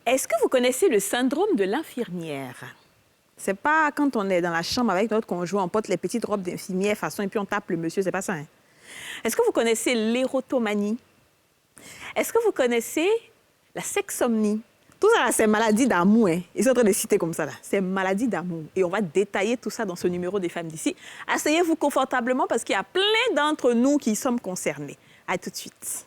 Est-ce que vous connaissez le syndrome de l'infirmière? C'est pas quand on est dans la chambre avec notre conjoint, on porte les petites robes d'infirmière façon et puis on tape le monsieur, c'est pas ça. Hein? Est-ce que vous connaissez l'érotomanie? Est-ce que vous connaissez la sexomnie? Tout ça, c'est maladie d'amour. Hein? Ils sont en train de citer comme ça. C'est maladie d'amour. Et on va détailler tout ça dans ce numéro des femmes d'ici. Asseyez-vous confortablement parce qu'il y a plein d'entre nous qui sommes concernés. À tout de suite.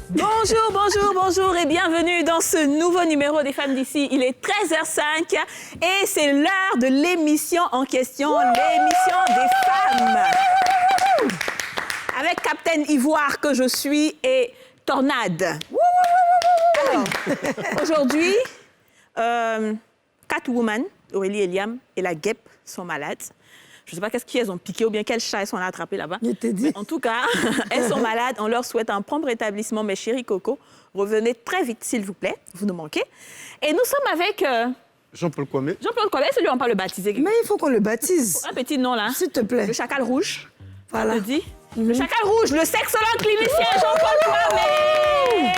Bonjour, bonjour, bonjour et bienvenue dans ce nouveau numéro des femmes d'ici. Il est 13h05 et c'est l'heure de l'émission en question, l'émission des femmes. Avec Captain Ivoire que je suis et Tornade. Alors, aujourd'hui, Catwoman, Aurélie et Liam et la guêpe sont malades. Je ne sais pas qu'est-ce qu'elles ont piqué ou bien quel chat elles sont allées attraper là-bas. Je t'ai dit. Mais en tout cas, elles sont malades. On leur souhaite un prompt rétablissement. Mes chéris Coco, revenez très vite, s'il vous plaît. Vous nous manquez. Et nous sommes avec... Jean-Paul Kwame. Jean-Paul Kwame, celui on peut le baptiser. Mais il faut qu'on le baptise. Un petit nom, là. S'il te plaît. Le chacal rouge. Voilà. Je te dis. Le chacal rouge, le sexologue clinicien Jean-Paul Kwame.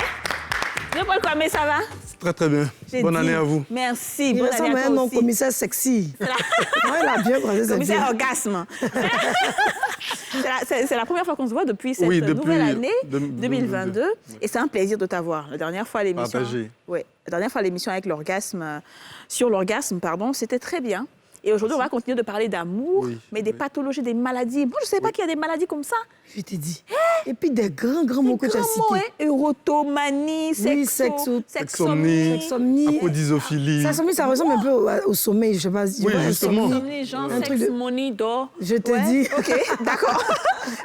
Jean-Paul Kwame, ça va? Très, très bien. Bonne année à vous. Merci. Il Bonne ressemble année à à un toi nom aussi. commissaire sexy. Ouais, il a bien croisé, c'est Commissaire bien. orgasme. C'est la première fois qu'on se voit depuis cette Oui, depuis nouvelle année 2022. 2022. Et c'est un plaisir de t'avoir. La dernière fois, l'émission... Partagé. Oui, la dernière fois, l'émission avec l'orgasme, sur l'orgasme, pardon, c'était très bien. Et aujourd'hui, on va continuer de parler d'amour, Oui, mais des pathologies, des maladies. Moi, je ne savais pas qu'il y a des maladies comme ça. Je t'ai dit. Et puis des grands mots que tu as Grands mots, cités. hein? Érotomanie, Oui, Sexomnie, Sexomnie. apodisophilie. Sexomnie, ça ressemble un peu au sommeil, je sais pas. Oui, justement. Insomnie, genre Un truc de- sexmonie, d'or. Je te dis. OK, d'accord.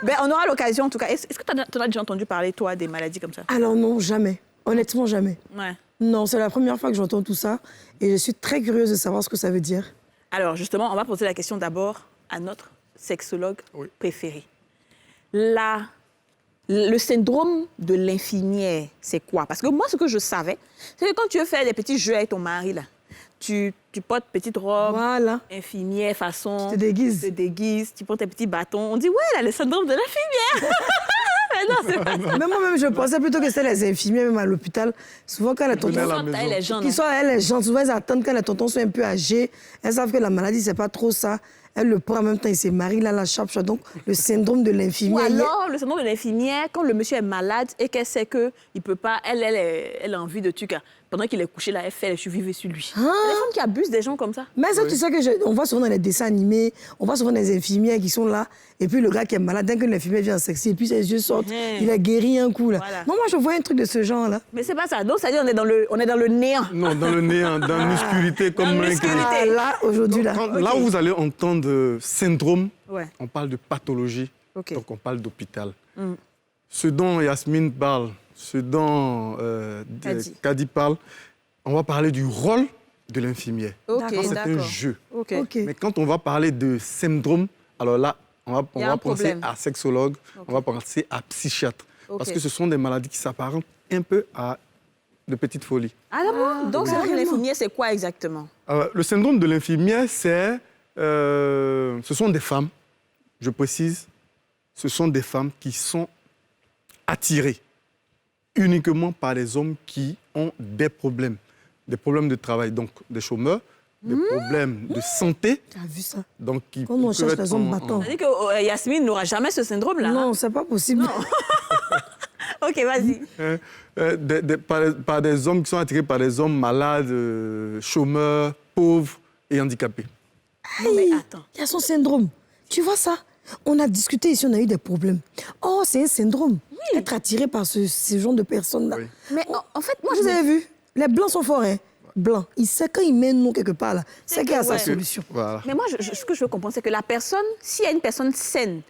Ben, on aura l'occasion, en tout cas. Est-ce que tu en as déjà entendu parler, toi, des maladies comme ça? Alors non, jamais. Honnêtement, jamais. Ouais. Non, c'est la première fois que j'entends tout ça. Et je suis très curieuse de savoir ce que ça veut dire. Alors, justement, on va poser la question d'abord à notre sexologue Oui. préféré. Le syndrome de l'infirmière, c'est quoi? Parce que moi, ce que je savais, c'est que quand tu veux faire des petits jeux avec ton mari, là, tu portes petite robe, Voilà. infirmière façon... Tu te déguises. Tu te déguises, tu portes tes petits bâtons. On dit, ouais, elle a le syndrome de l'infirmière. Mais non, c'est pas ça. Mais moi-même, je pensais plutôt que c'était les infirmières, même à l'hôpital. Souvent, quand les Venez à tontons... la maison. Elle est jeune. Qui sont, elles, les gens, souvent, elles attendent quand les tontons sont un peu âgés. Elles savent que la maladie, c'est pas trop ça. Elle le prend en même temps, il se marie, là, la chape. Donc, le syndrome de Ou l'infirmière. alors, le syndrome de l'infirmière, quand le monsieur est malade et qu'elle sait qu'il ne peut pas, elle a envie de tuer. Pendant qu'il est couché là, elle fait les survivre sur lui. Il y a des femmes qui abusent des gens comme ça. Mais ça, tu sais que on voit souvent dans les dessins animés, on voit souvent des infirmières qui sont là, et puis le gars qui est malade, dès que l'infirmière vient en sexy, et puis ses yeux sortent, il a guéri un coup, là. Voilà. Non, moi, je vois un truc de ce genre-là. Mais c'est pas ça. Donc, ça veut dire on est dans le néant. Non, dans le néant, dans la musculité, comme Dans la l'inclus. musculité. Ah, là, aujourd'hui, là. Là où vous allez entendre syndrome, Ouais. on parle de pathologie, Ok. donc on parle d'hôpital. Ce dont Yasmine parle, ce dont Kadi parle, on va parler du rôle de l'infirmière. Ok, D'accord. C'est un d'accord. jeu. Ok. OK. Mais quand on va parler de syndrome, alors là, on va Il y a un penser problème. à sexologue, on va penser à psychiatre. Parce Ok. que ce sont des maladies qui s'apparentent un peu à de petites folies. Ah, bon? Donc, syndrome de l'infirmière, c'est quoi exactement? Le syndrome de l'infirmière, ce sont des femmes, je précise, ce sont des femmes qui sont attirées uniquement par les hommes qui ont des problèmes de travail, donc des chômeurs, des problèmes de santé, Tu as vu ça? donc qui Quand on peuvent cherche être les hommes battants. Ça veut dire que Yasmine n'aura jamais ce syndrome-là. Non, c'est pas possible. OK, vas-y. par des hommes qui sont attirés par des hommes malades, chômeurs, pauvres et handicapés. Non, mais attends. Il y a son syndrome. Tu vois ça? On a discuté ici, on a eu des problèmes. Oh, c'est un syndrome. Être attiré par ce genre de personnes-là. Oui. Mais en fait, moi, Vous avez vu? Les blancs sont forts, hein? blanc. Il sait quand il met un nom quelque part là, c'est qu'il y a sa ouais. solution. Voilà. Mais moi, ce que je veux comprendre, c'est que la personne, s'il y a une personne saine,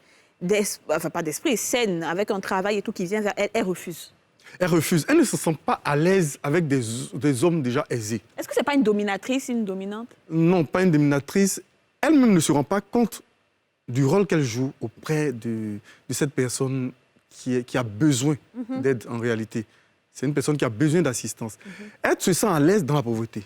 enfin pas d'esprit, saine, avec un travail et tout qui vient vers elle, elle refuse. Elle refuse. Elle ne se sent pas à l'aise avec des hommes déjà aisés. Est-ce que c'est pas une dominatrice, une dominante? Non, pas une dominatrice. Elle-même ne se rend pas compte du rôle qu'elle joue auprès de cette personne qui a besoin d'aide en réalité. C'est une personne qui a besoin d'assistance. Elle se sent à l'aise dans la pauvreté.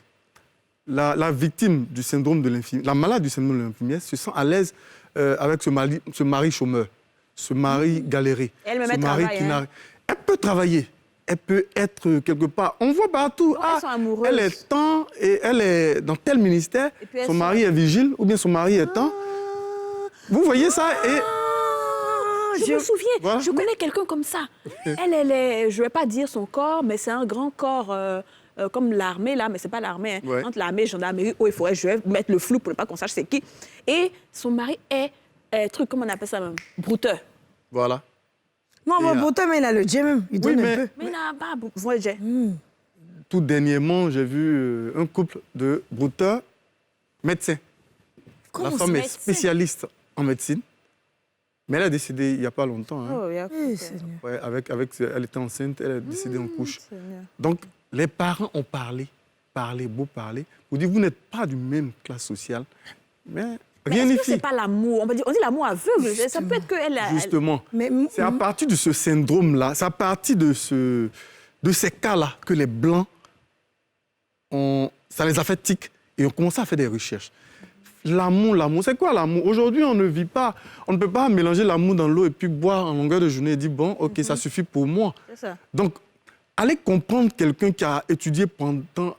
La victime du syndrome de l'infirmière, la malade du syndrome de l'infirmière se sent à l'aise avec ce mari chômeur, ce mari galéré. Elle-même, ce elle mari travaille, qui n'a... hein. Elle peut travailler. Elle peut être quelque part. On voit partout. Elles sont amoureuses. Elle est tant et elle est dans tel ministère. Et puis elles Son sont- mari est vigile ou bien son mari est tant. Vous voyez ça et Je me souviens, Voilà. je connais quelqu'un comme ça. Elle est, je ne vais pas dire son corps, mais c'est un grand corps comme l'armée, là, mais ce n'est pas l'armée. Hein. Ouais. Entre l'armée, gendarmerie, eau et forêt, je vais mettre le flou pour ne pas qu'on sache c'est qui. Et son mari est, comment on appelle ça même, brouteur. voilà. Non, Et, mon pourtant, mais il a le jet même. Il donne mais- un peu. Mais il n'a pas voix jet. Tout dernièrement, j'ai vu un couple de brouteurs médecins. La Comment femme c'est est médecin? spécialiste en médecine, mais elle a décédé il n'y a pas longtemps. Hein. Oh, yeah. Eh, Seigneur. Ouais, elle était enceinte, elle est décédée en couche. Seigneur. Donc, les parents ont parlé, beau parler. Vous dites, vous n'êtes pas du même classe sociale, mais Mais rien est-ce n'y que c'est fit. pas l'amour? On dit l'amour aveugle. Ça peut être qu'elle a... Justement. Mais C'est à partir de ce syndrome-là, c'est à partir de ces cas-là que les Blancs, ça les a fait tic et on commence à faire des recherches. L'amour, c'est quoi l'amour? Aujourd'hui, on ne vit pas, on ne peut pas mélanger l'amour dans l'eau et puis boire en longueur de journée et dire, bon, ok, ça suffit pour moi. C'est ça. Donc, allez comprendre quelqu'un qui a étudié pendant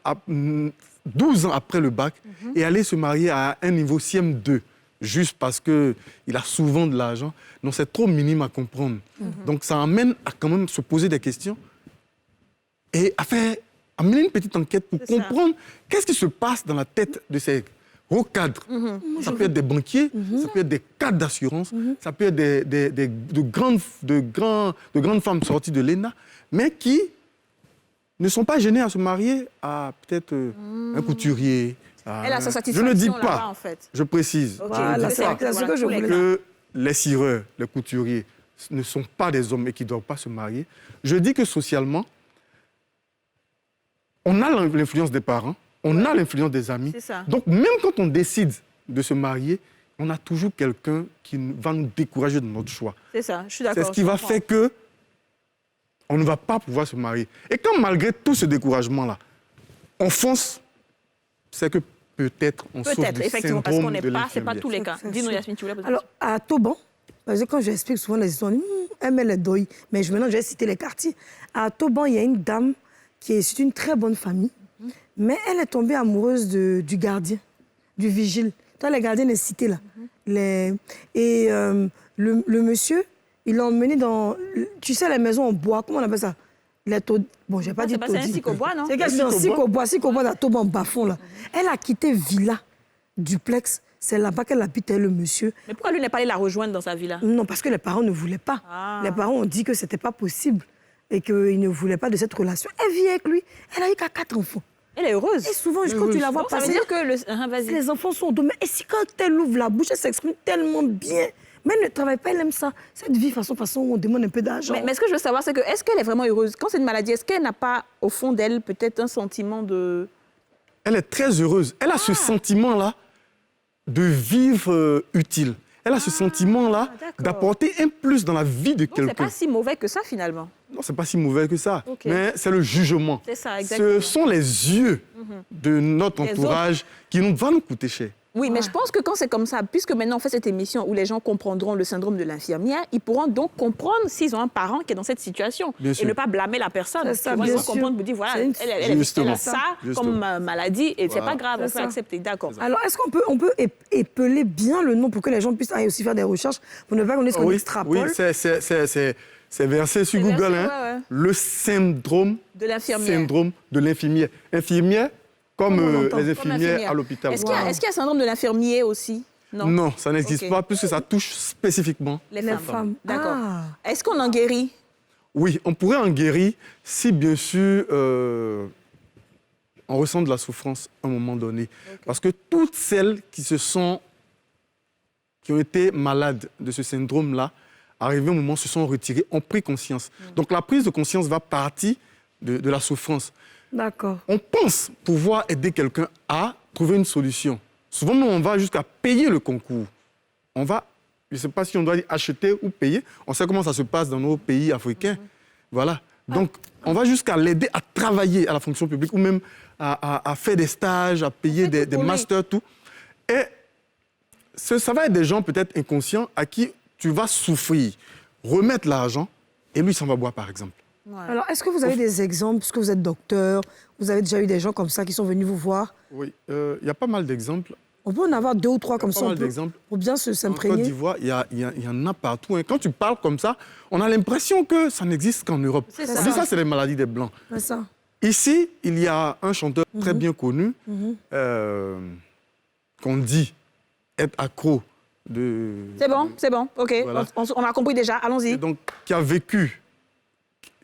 12 ans après le bac et aller se marier à un niveau CM2 juste parce qu'il a souvent de l'argent. Non, c'est trop minime à comprendre. Donc, ça amène à quand même se poser des questions et à mener une petite enquête pour C'est ça. comprendre qu'est-ce qui se passe dans la tête de ces hauts cadres. Ça peut être des banquiers, ça peut être des cadres d'assurance, ça peut être de grandes femmes sorties de l'ENA, mais qui ne sont pas gênées à se marier à peut-être un couturier. Elle a sa satisfaction Je ne dis là-bas, pas, en fait. je précise, Ok. je ne Voilà, dis c'est pas ce que je voulais dire. que les cireurs, les couturiers ne sont pas des hommes et qui ne doivent pas se marier. Je dis que socialement, on a l'influence des parents, on a l'influence des amis. C'est ça. Donc, même quand on décide de se marier, on a toujours quelqu'un qui va nous décourager de notre choix. C'est ça, je suis d'accord. C'est ce qui je va comprends. faire que on ne va pas pouvoir se marier. Et quand malgré tout ce découragement-là, on fonce, c'est que peut-être on souffre Peut-être, du effectivement, parce qu'on syndrome n'est de pas, c'est pas l'infirmière. tous les cas. C'est Dis-nous, sûr. Yasmine, tu voulais poser Alors, à Toban, parce que quand j'explique souvent les histoires, on dit, elle met les deuils. Mais maintenant, je vais citer les quartiers. À Toban, il y a une dame qui est issue d'une très bonne famille, mais elle est tombée amoureuse du gardien, du vigile. Toi, les gardiens, les cités, là. Et le monsieur, il l'a emmené dans, tu sais, les maisons en bois, comment on appelle ça? Bon, je n'ai pas dit C'est pas un taudis. cycle au bois, non? C'est quelque chose cycle au bois, à Toban, en bas-fond, là. Elle a quitté villa, duplex. C'est là-bas qu'elle habitait, le monsieur. Mais pourquoi lui n'est pas allé la rejoindre dans sa villa? Non, parce que les parents ne voulaient pas. Ah. Les parents ont dit que ce n'était pas possible et qu'ils ne voulaient pas de cette relation. Elle vit avec lui. Elle a eu qu'à 4 enfants. Elle est heureuse. Et souvent, quand tu la vois Donc, ça veut passer, dire que le... Vas-y. les enfants sont dommés. Et si quand elle ouvre la bouche, elle s'exprime tellement bien. Mais elle ne travaille pas, elle aime ça. Cette vie, façon, où on demande un peu d'argent. Mais ce que je veux savoir, c'est que est-ce qu'elle est vraiment heureuse? Quand c'est une maladie, est-ce qu'elle n'a pas, au fond d'elle, peut-être un sentiment de... Elle est très heureuse. Elle a ce sentiment-là de vivre utile. Elle a ce sentiment-là d'accord. d'apporter un plus dans la vie de Donc, c'est quelqu'un. pas si mauvais que ça, finalement. Non, c'est pas si mauvais que ça. Ok. Mais c'est le jugement. C'est ça, exactement. Ce sont les yeux de notre Les entourage qui vont nous coûter cher. Oui, mais je pense que quand c'est comme ça, puisque maintenant on fait cette émission où les gens comprendront le syndrome de l'infirmière, ils pourront donc comprendre s'ils ont un parent qui est dans cette situation Bien et sûr. ne pas blâmer la personne. C'est ça, Tu vois, bien ils vont sûr. comprendre, vous dire voilà, C'est une- elle a Justement. ça Justement. comme maladie et c'est Voilà. pas grave, on C'est peut ça. accepter, d'accord. Alors, est-ce qu'on peut épeler bien le nom pour que les gens puissent aller aussi faire des recherches pour ne pas qu'on dise qu'on extrapole? oui, c'est versé sur C'est Google. versé, hein. ouais. Le syndrome De l'infirmière. syndrome de l'infirmière. Infirmière comme Comme on l'entend. les Comme infirmières l'infirmière. à l'hôpital. Est-ce qu'il y a syndrome de l'infirmier aussi? Non. Non, ça n'existe Ok. pas puisque ça touche spécifiquement. Les Les femmes. femmes. D'accord. Ah. Est-ce qu'on en guérit? Oui, on pourrait en guérir si, bien sûr, on ressent de la souffrance à un moment donné. Parce que toutes celles qui ont été malades de ce syndrome-là, arrivé au moment, se sont retirées, ont pris conscience. Donc la prise de conscience va partir de la souffrance. D'accord. On pense pouvoir aider quelqu'un à trouver une solution. Souvent, nous, on va jusqu'à payer le concours. On va, je ne sais pas si on doit dire acheter ou payer. On sait comment ça se passe dans nos pays africains. Voilà. Donc, on va jusqu'à l'aider à travailler à la fonction publique ou même à faire des stages, à payer des masters, tout. Et ça va être des gens peut-être inconscients à qui tu vas souffrir, remettre l'argent et lui, il s'en va boire, par exemple. Ouais. Alors, est-ce que vous avez des exemples, puisque vous êtes docteur, vous avez déjà eu des gens comme ça qui sont venus vous voir? Oui, il y a pas mal d'exemples. On peut en avoir 2 ou 3 comme ça, Pas mal d'exemples. pour bien En Côte s'imprégner. d'Ivoire, il y en a partout. Hein. Quand tu parles comme ça, on a l'impression que ça n'existe qu'en Europe. C'est On ça. dit ça, c'est les maladies des Blancs. C'est ça. Ici, il y a un chanteur très bien connu qu'on dit être accro de... C'est bon, ok. Voilà. On a compris déjà, Et allons-y. donc, qui a vécu,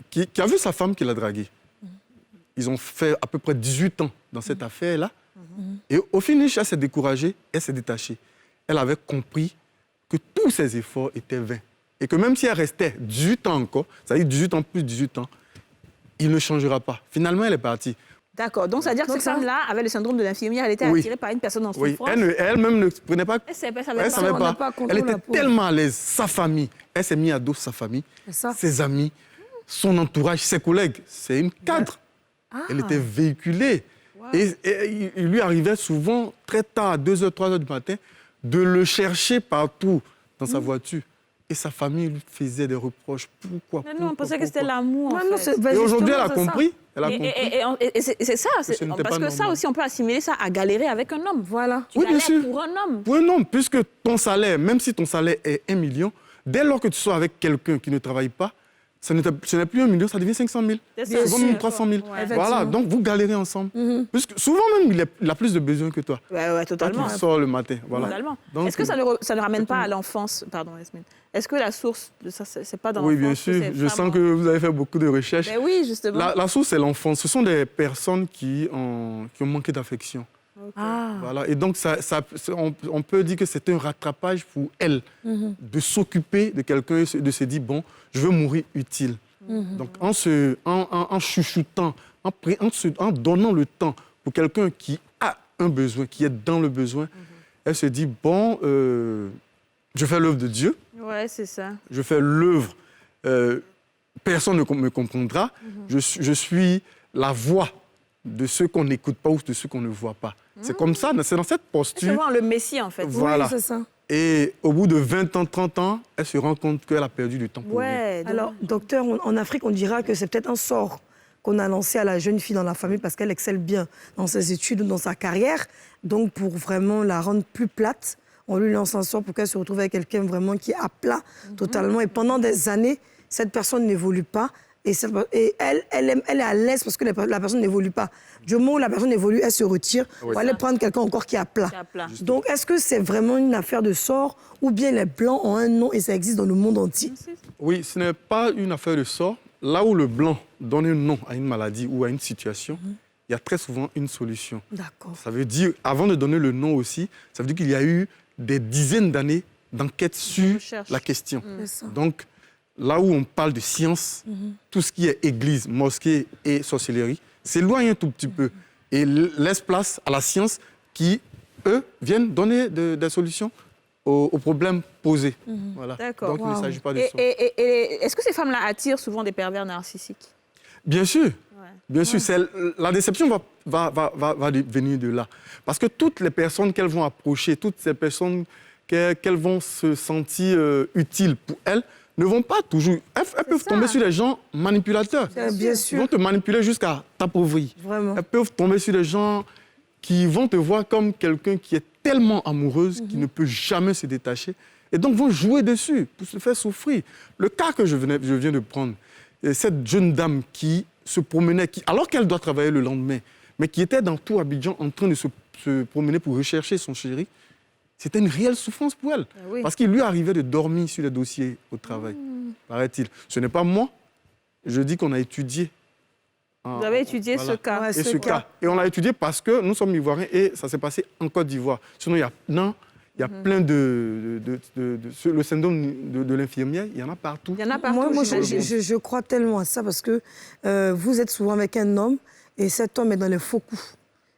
qui a vu sa femme qui l'a dragué. Ils ont fait à peu près 18 ans dans cette affaire-là. Et au finish, elle s'est découragée, elle s'est détachée. Elle avait compris que tous ses efforts étaient vains. Et que même si elle restait 18 ans encore, c'est-à-dire 18 ans plus 18 ans, il ne changera pas. Finalement, elle est partie. D'accord, donc ça veut dire que cette femme-là avait le syndrome de l'infirmière, elle était Oui. attirée par une personne en Oui, souffrance. elle-même ne prenait pas... Elle savait Elle savait on n'a pas. pas contrôlé Elle était la pauvre. tellement à l'aise. Sa famille, elle s'est mise à dos sa famille, C'est ça. ses amis, son entourage, ses collègues. C'est une cadre. Elle était véhiculée. Et il lui arrivait souvent, très tard, à 2h, 3h du matin, de le chercher partout dans sa voiture. Et sa famille lui faisait des reproches. Pourquoi? Mais non, on pensait que c'était l'amour, en Ouais, non, fait. ben Et aujourd'hui, elle a justement, c'est ça. compris. Elle a compris. Et c'est ça, ce n'était parce pas que ça normal. aussi, on peut assimiler ça à galérer avec un homme. Voilà. Tu Oui, bien galères sûr. pour un homme. Oui, non, puisque ton salaire, même si ton salaire est 1 million, dès lors que tu sois avec quelqu'un qui ne travaille pas, ce n'est plus 1 million, ça devient 500 000. C'est Bien Souvent sûr. même 300 000. Ouais. Voilà, donc vous galérez ensemble. Puisque souvent même, il a plus de besoin que toi. Ouais, Quand totalement. il sort le matin. Voilà. Totalement. Donc, Est-ce que ça ne ramène pas à l'enfance? Pardon, Yasmine. Est-ce que la source de ça, c'est pas dans Oui, l'enfance? bien que sûr. ces Je femmes sens ont- que vous avez fait beaucoup de recherches. Ben oui, justement. La source, c'est l'enfance. Ce sont des personnes qui ont manqué d'affection. Ah. Voilà. Et donc, on peut dire que c'est un rattrapage pour elle de s'occuper de quelqu'un et de se dire, bon, je veux mourir utile. Donc, en chuchotant, en donnant le temps pour quelqu'un qui a un besoin, qui est dans le besoin, elle se dit, bon, je fais l'œuvre de Dieu, Ouais, c'est ça. je fais l'œuvre, personne ne me comprendra, je suis la voix de ceux qu'on n'écoute pas ou de ceux qu'on ne voit pas. C'est comme ça, c'est dans cette C'est posture. vraiment le Messie, en fait. Voilà. Oui, c'est ça. Et au bout de 20 ans, 30 ans, elle se rend compte qu'elle a perdu du temps pour elle. Ouais. Alors, docteur, en Afrique, on dira que c'est peut-être un sort qu'on a lancé à la jeune fille dans la famille parce qu'elle excelle bien dans ses études ou dans sa carrière. Donc, pour vraiment la rendre plus plate, on lui lance un sort pour qu'elle se retrouve avec quelqu'un vraiment qui est à plat totalement. Et pendant des années, cette personne n'évolue pas. Et elle est à l'aise parce que la personne n'évolue pas. Du moment où la personne évolue, elle se retire pour aller prendre quelqu'un encore qui est à plat. Qui est à plat. Donc, est-ce que c'est vraiment une affaire de sort ou bien les Blancs ont un nom et ça existe dans le monde entier? Oui, ce n'est pas une affaire de sort. Là où le blanc donne un nom à une maladie ou à une situation, il y a très souvent une solution. D'accord. Ça veut dire, avant de donner le nom aussi, ça veut dire qu'il y a eu des dizaines d'années d'enquête sur recherche. la question. C'est ça. Donc, là où on parle de science, tout ce qui est église, mosquée et sorcellerie s'éloigne un tout petit peu et laisse place à la science qui, eux, viennent donner des solutions aux problèmes posés. Voilà. D'accord. Donc, il ne s'agit pas de Et, ça. est-ce que ces femmes-là attirent souvent des pervers narcissiques? Bien sûr. Ouais. Bien sûr, la déception va venir de là. Parce que toutes les personnes qu'elles vont approcher, toutes ces personnes qu'elles vont se sentir utiles pour elles, ne vont pas toujours... Elles peuvent tomber sur des gens manipulateurs. Bien Ils sûr. vont te manipuler jusqu'à t'appauvrir. Vraiment. Elles peuvent tomber sur des gens qui vont te voir comme quelqu'un qui est tellement amoureuse qu'il ne peut jamais se détacher. Et donc vont jouer dessus pour se faire souffrir. Le cas que je viens de prendre, cette jeune dame qui se promenait, alors qu'elle doit travailler le lendemain, mais qui était dans tout Abidjan en train de se promener pour rechercher son chéri, c'était une réelle souffrance pour elle. oui. Parce qu'il lui arrivait de dormir sur les dossiers au travail, paraît-il. Ce n'est pas moi. Je dis qu'on a étudié Vous avez étudié ce cas. Ouais, Et ce cas. Et on l'a étudié parce que nous sommes ivoiriens et ça s'est passé en Côte d'Ivoire. Sinon, il y a plein le syndrome de l'infirmière, il y en a partout. Il y en a partout. Moi, j'imagine. je crois tellement à ça parce que vous êtes souvent avec un homme et cet homme est dans les faux coups.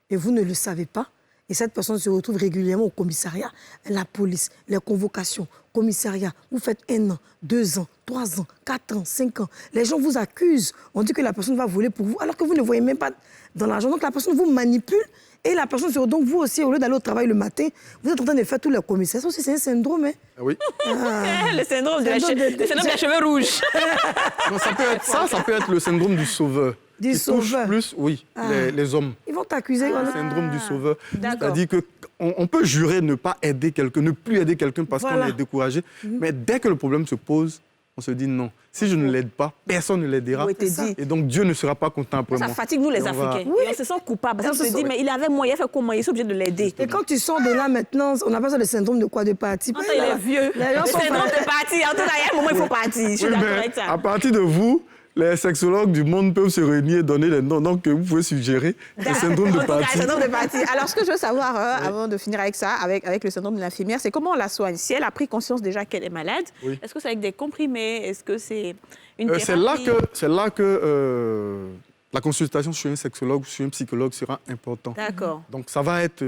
Et vous ne le savez pas. Et cette personne se retrouve régulièrement au commissariat, la police, les convocations, commissariat. Vous faites 1 an, 2 ans, 3 ans, 4 ans, 5 ans. Les gens vous accusent. On dit que la personne va voler pour vous, alors que vous ne voyez même pas dans l'argent. Donc la personne vous manipule et la personne se retrouve. Donc vous aussi, au lieu d'aller au travail le matin, vous êtes en train de faire tous les commissaires. Ça aussi, c'est un syndrome. Hein. Oui. Le syndrome de la cheveux rouges. Donc, ça peut être le syndrome du sauveur. Du qui touche sauveur. plus, oui, les hommes. Ils vont t'accuser. Le syndrome du sauveur. D'accord. C'est-à-dire qu'on peut jurer ne pas aider quelqu'un, ne plus aider quelqu'un parce qu'on est découragé. Mais dès que le problème se pose, on se dit non. Si je ne l'aide pas, personne ne l'aidera. Oui, t'es dit. Et donc Dieu ne sera pas content après Ça moi. fatigue nous les Et on va- Africains. Et on se sent coupable. Parce qu'on se dit, mais il avait moyen, il a fait comment? Il est obligé de l'aider. Et quand tu sors de là maintenant, on appelle ça le syndrome de quoi? De parti. Attends, il est vieux. Les gens Le sont syndrome de partir. En tout cas, il y a un moment, il faut partir. Je suis Oui, d'accord mais avec ça. à partir de vous, les sexologues du monde peuvent se réunir et donner les noms. Donc, vous pouvez suggérer le syndrome de En tout cas, partie. le syndrome de partie. Alors, ce que je veux savoir, avant de finir avec ça, avec le syndrome de l'infirmière, c'est comment on la soigne. Si elle a pris conscience déjà qu'elle est malade, Oui. est-ce que c'est avec des comprimés? Est-ce que c'est une thérapie? C'est là que la consultation sur un sexologue ou sur un psychologue sera importante. D'accord. Donc, ça va être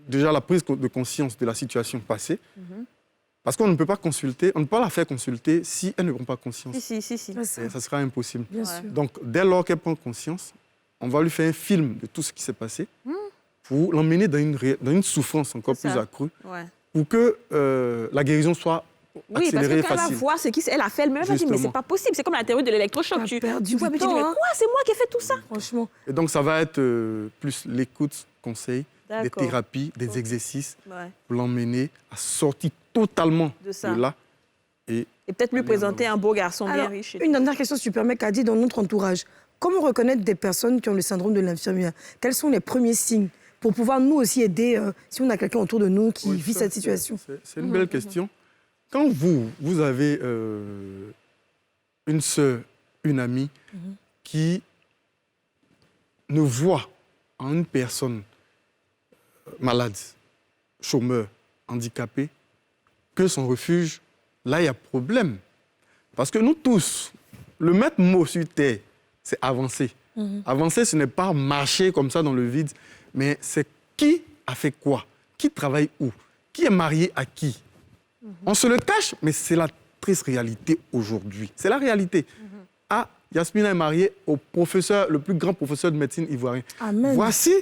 déjà la prise de conscience de la situation passée. Parce qu'on ne peut pas consulter, on ne peut pas la faire consulter si elle ne prend pas conscience. Si. Ouais, ça, Et ça sera impossible. bien Ouais. sûr. Donc, dès lors qu'elle prend conscience, on va lui faire un film de tout ce qui s'est passé pour l'emmener dans une souffrance encore C'est plus ça. accrue, Ouais. pour que la guérison soit Oui, parce accélérée que et quand elle va facile. voir ce qu'elle a fait, elle-même elle va dire, mais c'est Justement. pas possible. C'est comme la théorie de l'électrochoc. T'as Tu perdu vois, du mais tu dis, temps, mais hein. quoi? C'est moi qui ai fait tout ça. Franchement. Et donc, ça va être plus l'écoute, conseil, des D'accord. thérapies, des exercices Ouais. pour l'emmener à sortir totalement De ça. de là. Et Et peut-être lui Allez, présenter on un beau garçon bien Alors, riche. une dernière question, si tu permets, Kadi, dans notre entourage. Comment reconnaître des personnes qui ont le syndrome de l'infirmière? Quels sont les premiers signes pour pouvoir nous aussi aider si on a quelqu'un autour de nous qui oui, vit ça, cette situation? C'est une belle question. Quand vous avez une sœur, une amie qui ne voit en une personne malade, chômeur, handicapé, que son refuge, là, il y a problème. Parce que nous tous, le maître mot sur terre, c'est avancer. Avancer, ce n'est pas marcher comme ça dans le vide, mais c'est qui a fait quoi, qui travaille où, qui est marié à qui. On se le cache, mais c'est la triste réalité aujourd'hui. C'est la réalité. Ah, Yasmina est mariée au professeur, le plus grand professeur de médecine ivoirien. Amen. Voici,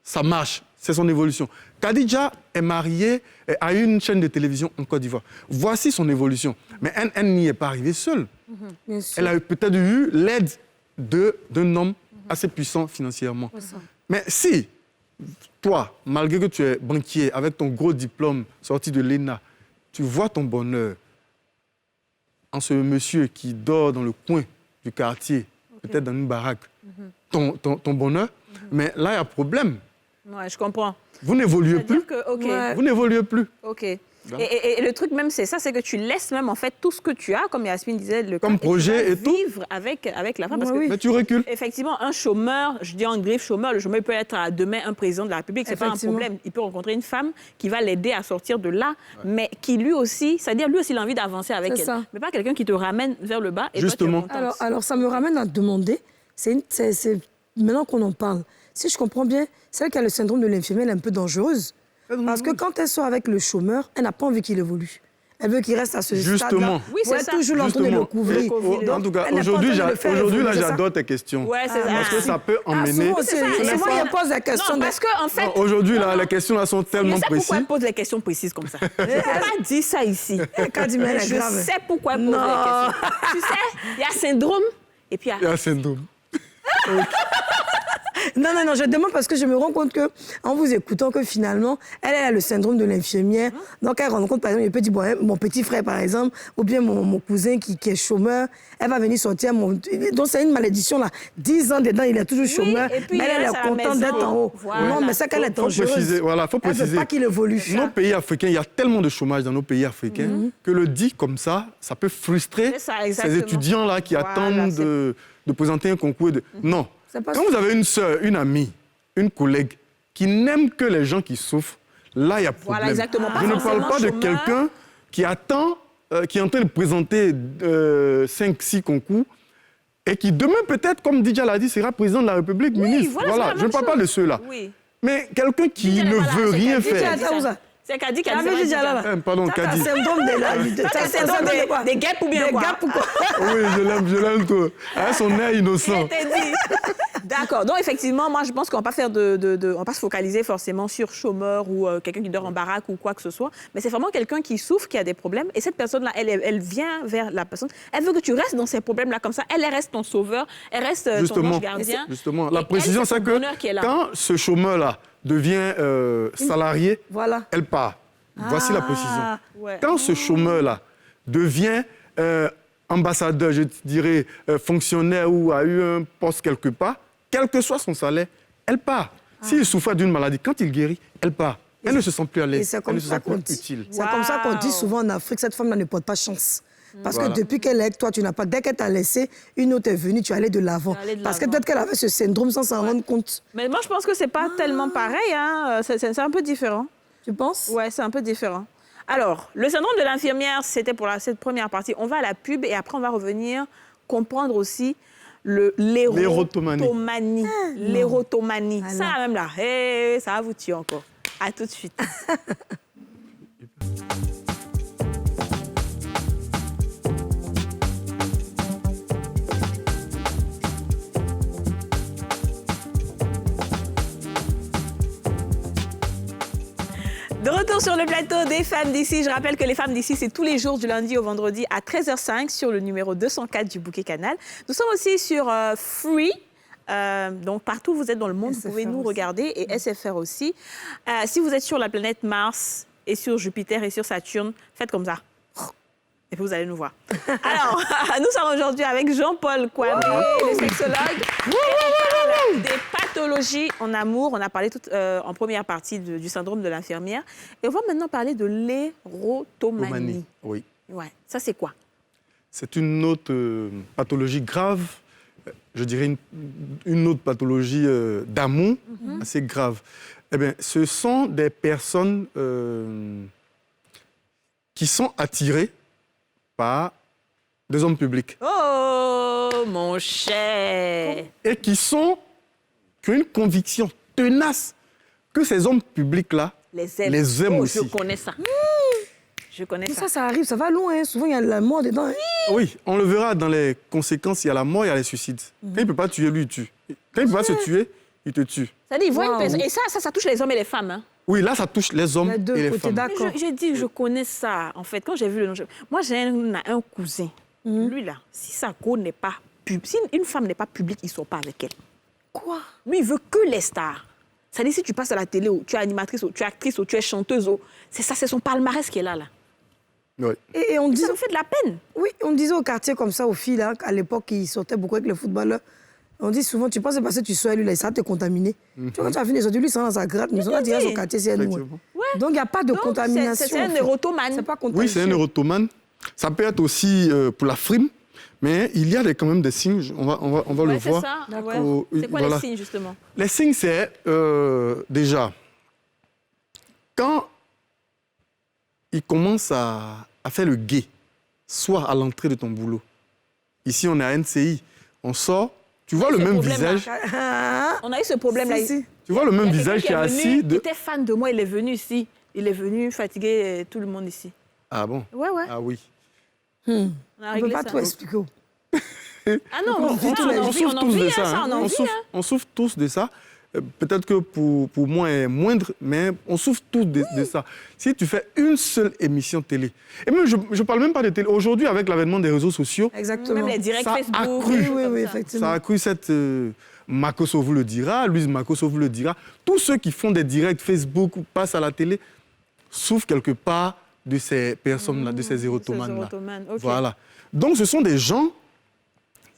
ça marche, c'est son évolution. Khadija est mariée à une chaîne de télévision en Côte d'Ivoire. Voici son évolution. Mais elle n'y est pas arrivée seule. Bien sûr. Elle a peut-être eu l'aide d'un homme assez puissant financièrement. Mais si, toi, malgré que tu es banquier, avec ton gros diplôme sorti de l'ENA, tu vois ton bonheur en ce monsieur qui dort dans le coin du quartier, peut-être dans une baraque, ton bonheur, mais là, il y a problème. Ouais, je comprends. Vous n'évoluez plus. C'est-à-dire que, OK. Ouais. Vous n'évoluez plus. OK. Et le truc même, c'est ça, c'est que tu laisses même en fait tout ce que tu as, comme Yasmine disait, le Comme cadre, projet tu vas et tout. vivre avec la femme. Parce Ouais, que, oui. Mais tu recules. effectivement, un chômeur, je dis en griffe chômeur, le chômeur il peut être à demain un président de la République, c'est pas un Effectivement. problème. Il peut rencontrer une femme qui va l'aider à sortir de là, mais qui lui aussi, c'est-à-dire lui aussi, il a envie d'avancer avec C'est elle. ça. Mais pas quelqu'un qui te ramène vers le bas et Justement. toi, tu es contente. Alors, ça me ramène à te demander, maintenant qu'on en parle, si je comprends bien, celle qui a le syndrome de l'infirmière, elle est un peu dangereuse. Parce que quand elle sort avec le chômeur, elle n'a pas envie qu'il évolue. Elle veut qu'il reste à ce Justement. stade-là. Oui, c'est Pour être ça. toujours là en train de le Justement. couvrir. En tout cas, elle n'est pas en aujourd'hui, train de le faire là, évoluer, c'est ça? j'adore tes questions. Ouais, c'est Parce que ça peut emmener... souvent, c'est- ça, souvent, et il pose la question. Non, parce qu'en fait, Non, aujourd'hui, là, les questions là sont je tellement sais pourquoi précises. elle pose les questions précises comme ça. Je ne peux pas dire ça ici. Quand il met la Je grave. sais pourquoi elle pose Non. les questions. Tu sais, il y a syndrome et puis il y a... Il y a un syndrome. Non, je demande parce que je me rends compte que, en vous écoutant, que finalement, elle a le syndrome de l'infirmière. Donc, elle rencontre, par exemple, elle peut dire, bon, hein, mon petit frère, par exemple, ou bien mon cousin qui est chômeur, elle va venir sortir. Donc, c'est une malédiction, là. 10 ans dedans, il est toujours chômeur. et puis mais il elle reste à est la contente maison. d'être en haut. Voilà. Non, mais ça qu'elle est Faut dangereuse. préciser, voilà, faut Elle ne préciser. veut pas qu'il évolue. Nos pays africains, il y a tellement de chômage dans nos pays africains que le dit comme ça peut frustrer C'est ça, ces exactement. étudiants-là qui Voilà, attendent c'est- de présenter un concours. Non. Pas Quand vous avez une sœur, une amie, une collègue qui n'aime que les gens qui souffrent, là, il y a problème. Voilà, exactement. Je ne parle pas de quelqu'un qui attend, qui est en train de présenter 5-6 concours et qui demain, peut-être, comme Didier l'a dit, sera président de la République, ministre. Voilà, je ne parle pas de ceux-là. Oui. Mais quelqu'un qui ne veut rien faire. C'est Kadi qui a dit Pardon, Kadi. C'est un syndrome de la des guêpes ou bien des quoi? gaps ou quoi? Oui, je l'aime trop. Son air innocent. D'accord. Donc, effectivement, moi, je pense qu'on ne va pas faire on va pas se focaliser forcément sur chômeur ou quelqu'un qui dort en baraque ou quoi que ce soit. Mais c'est vraiment quelqu'un qui souffre, qui a des problèmes. Et cette personne-là, elle vient vers la personne. Elle veut que tu restes dans ces problèmes-là comme ça. Elle reste ton sauveur. Elle reste ton ange gardien. Justement. La précision, c'est que quand ce chômeur-là devient salarié, elle part. Voici la précision. Ouais. Quand ce chômeur-là devient ambassadeur, je dirais, fonctionnaire ou a eu un poste quelque part, quel que soit son salaire, elle part. S'il souffre d'une maladie, quand il guérit, elle part. Elle ne se sent plus à l'aise. Elle ne se sent plus utile. C'est comme ça qu'on dit souvent en Afrique, cette femme-là ne porte pas chance. Parce que depuis qu'elle est avec toi, tu n'as pas. Dès qu'elle t'a laissé, une autre est venue, tu es allé de l'avant. Parce que peut-être qu'elle avait ce syndrome sans s'en rendre compte. Mais moi, je pense que c'est pas tellement pareil. Hein. C'est un peu différent. Tu penses? Ouais, c'est un peu différent. Alors, le syndrome de l'infirmière, c'était pour cette première partie. On va à la pub et après, on va revenir comprendre aussi l'érotomanie. L'érotomanie. Ça, même là, hey, ça va vous tuer encore. À tout de suite. De retour sur le plateau des Femmes d'ici. Je rappelle que les Femmes d'ici, c'est tous les jours du lundi au vendredi à 13h05 sur le numéro 204 du Bouquet Canal. Nous sommes aussi sur Free. Donc, partout où vous êtes dans le monde, vous pouvez nous regarder et SFR aussi. Si vous êtes sur la planète Mars et sur Jupiter et sur Saturne, faites comme ça. Et puis vous allez nous voir. Alors, nous sommes aujourd'hui avec Jean-Paul Kwame, le sexologue. Et on parle des pathologies en amour. On a parlé en première partie du syndrome de l'infirmière. Et on va maintenant parler de l'érotomanie. Oui. Ouais. Ça, c'est quoi? C'est une autre pathologie grave. Je dirais une autre pathologie d'amour assez grave. Eh bien, ce sont des personnes qui sont attirées par des hommes publics. Oh, mon cher! Et qui ont une conviction tenace que ces hommes publics-là les aiment aussi. Je connais ça. Je connais ça. Ça arrive, ça va loin. Hein. Souvent, il y a la mort dedans. Hein. Oui, on le verra dans les conséquences. Il y a la mort, il y a les suicides. Quand il ne peut pas tuer, lui, il tue. Quand il ne peut pas se tuer, il te tue. C'est-à-dire, il voit une personne. Et ça touche les hommes et les femmes. Hein. Oui, là, ça touche les hommes et les femmes. D'accord. J'ai dit, je connais ça, en fait. Quand j'ai vu le nom, moi, j'ai un cousin. Lui, là, si sa go n'est pas publique, si une femme n'est pas publique, il ne sort pas avec elle. Quoi? Lui, il veut que les stars. C'est-à-dire, si tu passes à la télé, tu es animatrice, tu es actrice, tu es chanteuse, c'est ça, c'est son palmarès qui est là. Oui. Et on disait, ça me fait de la peine. Oui, on disait au quartier comme ça aux filles, là, à l'époque, qui sortaient beaucoup avec les footballeurs. On dit souvent, tu penses que parce que tu sois lui, là, ça va te contaminer. Tu vois, quand tu as fini aujourd'hui, lui, ça dans sa gratte, mais on va dire au quartier, c'est nous. Ouais. Donc, il n'y a pas de contamination. C'est un érotomane. C'est pas contamination. Oui, c'est un érotomane. Ça peut être aussi pour la frime, mais il y a quand même des signes, on va le voir. C'est ça. Ouais. C'est quoi les signes, justement? Les signes, c'est déjà, quand il commence à faire le guet, soit à l'entrée de ton boulot. Ici, on est à NCI. On sort, tu vois le même visage. On a eu ce problème-là. Si. Tu vois le même visage qui est assis. Il était fan de moi, il est venu ici. Il est venu fatiguer tout le monde ici. Ah bon? Ouais. Ah oui. On ne peut pas tout expliquer. Ah non, on souffre tous de ça. Peut-être que pour moi, est moindre, mais on souffre tous de ça. Si tu fais une seule émission télé, et même je ne parle même pas de télé, aujourd'hui, avec l'avènement des réseaux sociaux, exactement. Même les directs ça Facebook. A accru, oui, effectivement. Ça a accru cette... Makoso vous le dira, Louise Makoso vous le dira. Tous ceux qui font des directs Facebook ou passent à la télé souffrent quelque part de ces personnes-là, de ces érotomanes-là. Okay. Voilà. Donc, ce sont des gens